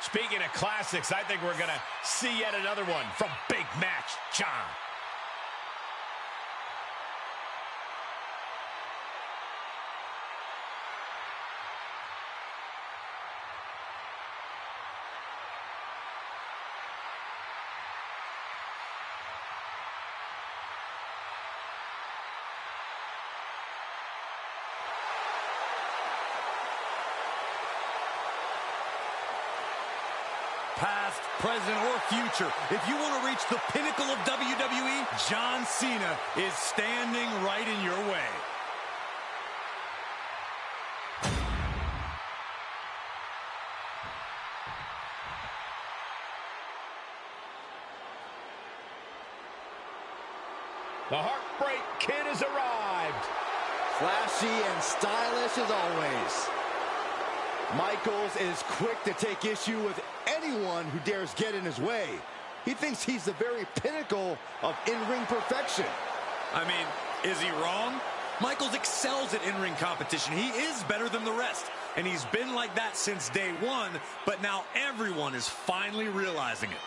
Speaking of classics, I think we're going to see yet another one from Big Match John. Past, present, or future, if you want to reach the pinnacle of WWE, John Cena is standing right in your way. The Heartbreak Kid has arrived. Flashy and stylish as always. Michaels is quick to take issue with anyone who dares get in his way. He thinks he's the very pinnacle of in-ring perfection. I mean, is he wrong? Michaels excels at in-ring competition. He is better than the rest, and he's been like that since day one, but now everyone is finally realizing it.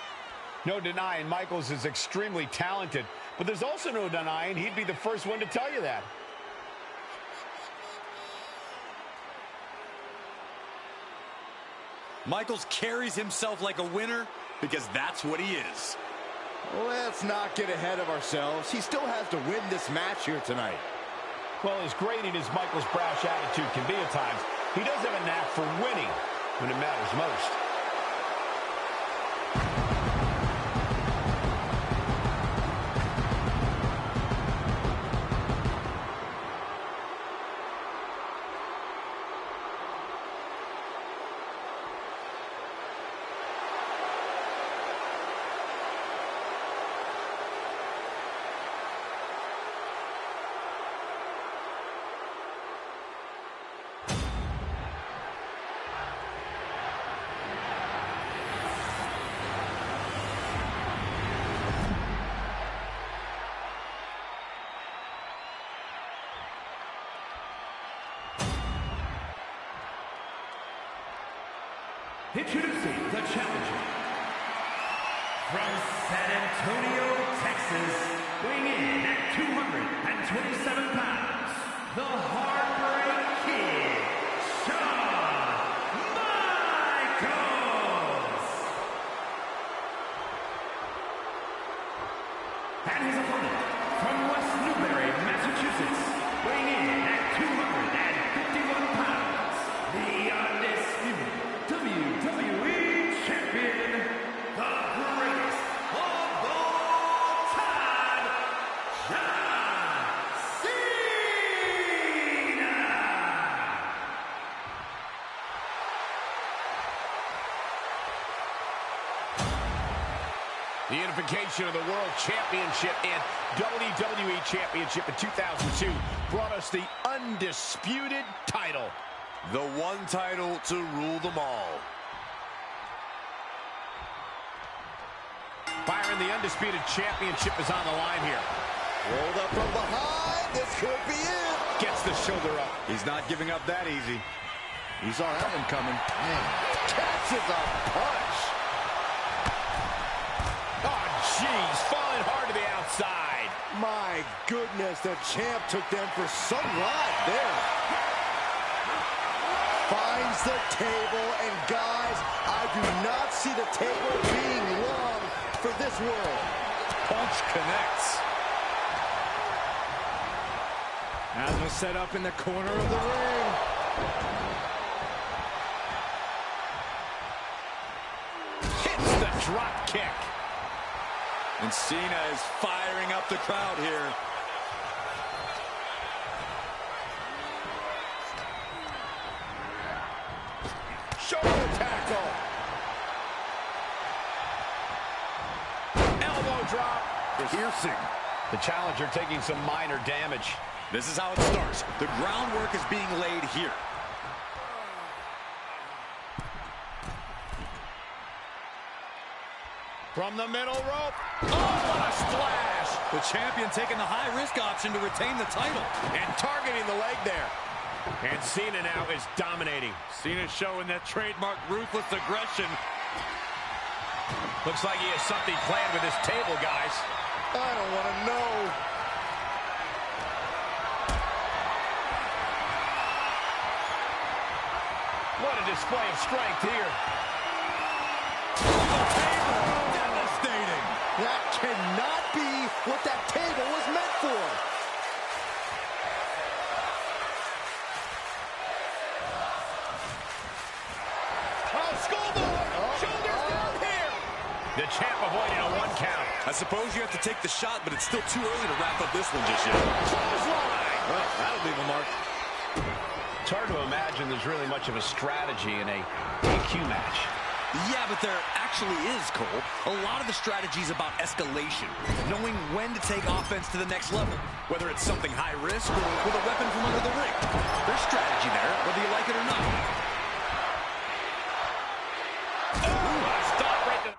No denying Michaels is extremely talented, but there's also no denying he'd be the first one to tell you that. Michaels carries himself like a winner because that's what he is. Let's not get ahead of ourselves. He still has to win this match here tonight. Well, as grating as Michaels' brash attitude can be at times, he does have a knack for winning when it matters most. Introducing the challenger from San Antonio, Texas, weighing in at 227 pounds, the Heartbreak Kid, Shawn Michaels. And his opponent from West Newbury, Massachusetts, weighing in at 251 pounds, the undisputed WWE Champion, the greatest of all time, John Cena! The unification of the World Championship and WWE Championship in 2002 brought us the undisputed title. The one title to rule them all. Byron, the undisputed championship is on the line here. Rolled up from behind. This could be it. Gets the shoulder up. He's not giving up that easy. He saw that one coming. Man, catches a punch. Oh, jeez. Falling hard to the outside. My goodness, the champ took them for some ride there. Finds the table, and guys, I do not see the table being long for this world. punch connects. As was set up in the corner of the ring. Hits the drop kick. And Cena is firing up the crowd here. Shoulder tackle. Elbow drop. Piercing. The challenger taking some minor damage. This is how it starts. The groundwork is being laid here. From the middle rope. Oh, what a splash. The champion taking the high-risk option to retain the title. And targeting the leg there. And Cena now is dominating. Cena showing that trademark ruthless aggression. Looks like he has something planned with his table, guys. I don't want to know. What a display of strength here. Devastating. That cannot be what that table was meant for. Oh, schoolboy! Shoulders down here! The champ avoiding a 1 count. I suppose you have to take the shot, but it's still too early to wrap up this one just yet. Clothesline! Well, that'll leave a mark. It's hard to imagine there's really much of a strategy in a DQ match. Yeah, but there actually is, Cole. A lot of the strategy is about escalation, knowing when to take offense to the next level, whether it's something high risk or with a weapon from under the ring. There's strategy there, whether you like it or not. Stop right there.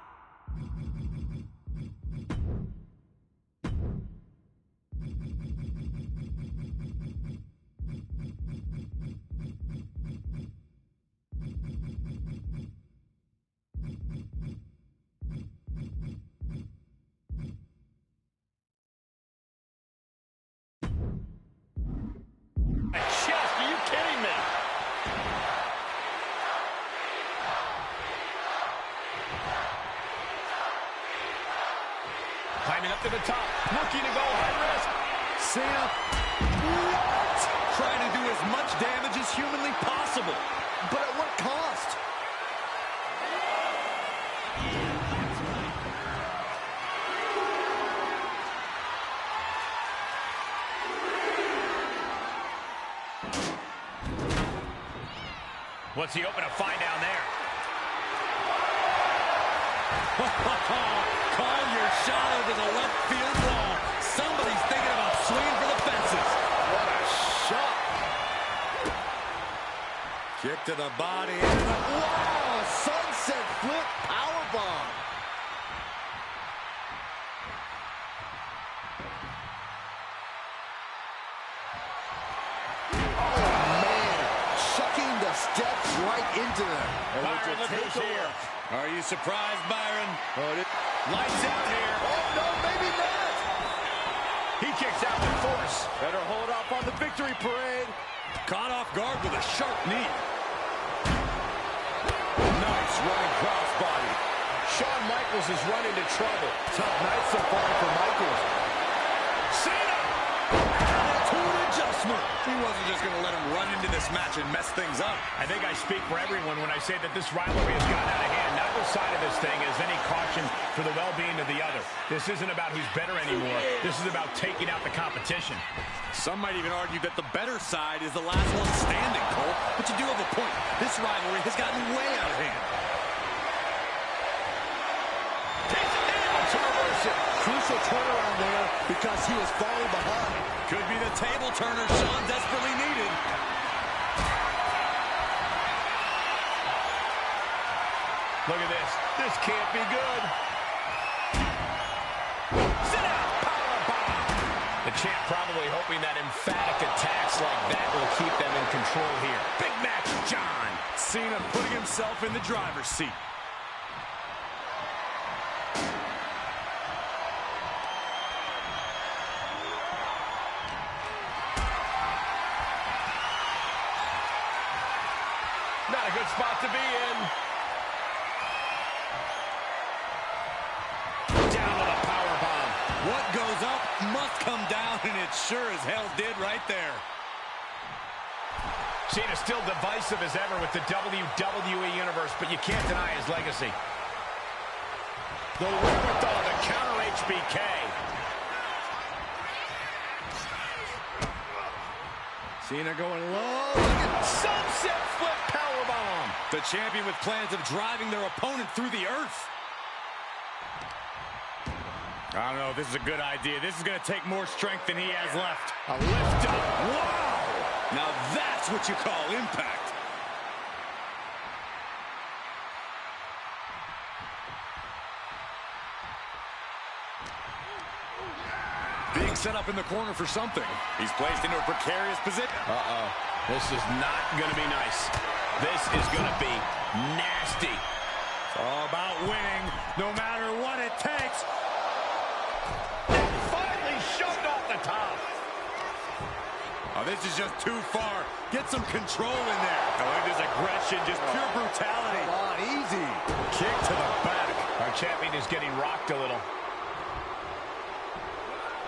Chest, are you kidding me? Climbing up to the top, looking to go high risk. Cena, what? Trying to do as much damage as humanly possible. But at what cost? What's he open to find down there? Call your shot over the left field wall. Somebody's thinking about swinging for the fences. What a shot. Kick to the body. Wow, sunset flip powerbomb. Steps right into them. Byron, look who's here. Are you surprised, Byron? Lights out here. Oh, no, maybe not. He kicks out with force. Better hold off on the victory parade. Caught off guard with a sharp knee. Nice running crossbody. Shawn Michaels has run into trouble. Tough night so far for Michaels. Cena! Attitude adjustment. He wasn't just going to let him run into this match and mess things up. I think I speak for everyone when I say that this rivalry has gotten out of hand. Neither side of this thing has any caution for the well-being of the other. This isn't about who's better anymore. This is about taking out the competition. Some might even argue that the better side is the last one standing, Cole. But you do have a point. This rivalry has gotten way out of hand. Takes it down to reverse it. Crucial turnaround there because he was falling behind. Could be the table turner Shawn desperately needed. Look at this. This can't be good. Sit out. Powerbomb. The champ probably hoping that emphatic attacks like that will keep them in control here. Big match, John. Cena putting himself in the driver's seat. Not a good spot to be in. Down with a powerbomb. What goes up must come down, and it sure as hell did right there. Cena's still divisive as ever with the WWE Universe, but you can't deny his legacy. The wherewithal to counter HBK. Cena going low. Look at sunset flip powerbomb. The champion with plans of driving their opponent through the earth. I don't know if this is a good idea. This is going to take more strength than he has left. A lift up. Wow! Now that's what you call impact. Being set up in the corner for something. He's placed into a precarious position. Uh-oh. This is not going to be nice. This is going to be nasty. It's all about winning, no matter what it takes. Finally shoved off the top. Oh, this is just too far. Get some control in there. I like this aggression, just pure brutality. Come on, easy. Kick to the back. Our champion is getting rocked a little.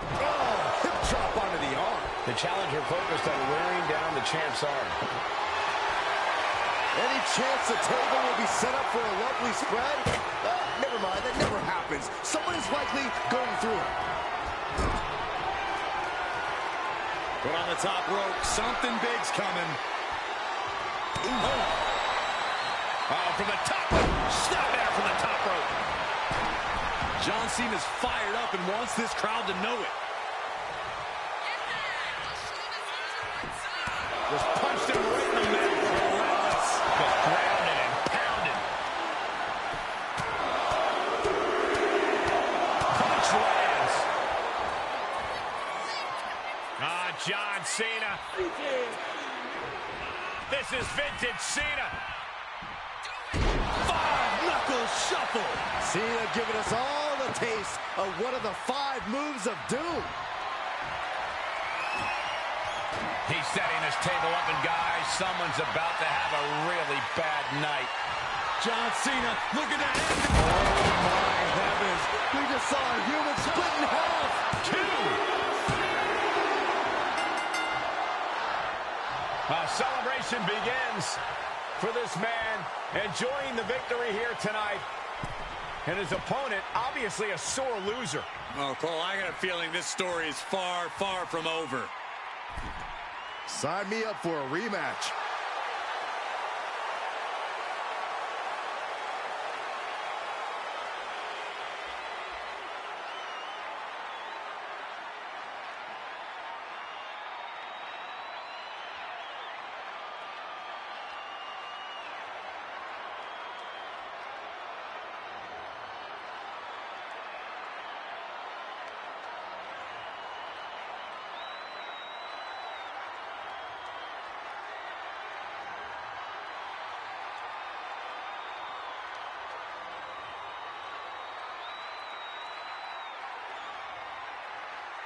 Oh, hip drop onto the arm. The challenger focused on wearing down the champ's arm. Any chance the table will be set up for a lovely spread? Never mind, that never happens. Someone is likely going through it. Put on the top rope. Something big's coming. Oh, from the top. Snap there from the top rope. John Cena's fired up and wants this crowd to know it. Just punched him right in the middle. Relentless. Just grounded and pounded. Punch lands. John Cena. This is vintage Cena. Five-knuckle shuffle. Cena giving us all the taste of one of the 5 moves of doom. He's setting this table up, and guys, someone's about to have a really bad night. John Cena looking to end it. Oh, my heavens. We just saw a human split in half. 2. A celebration begins for this man, enjoying the victory here tonight. And his opponent, obviously a sore loser. Oh, Cole, I got a feeling this story is far, far from over. Sign me up for a rematch.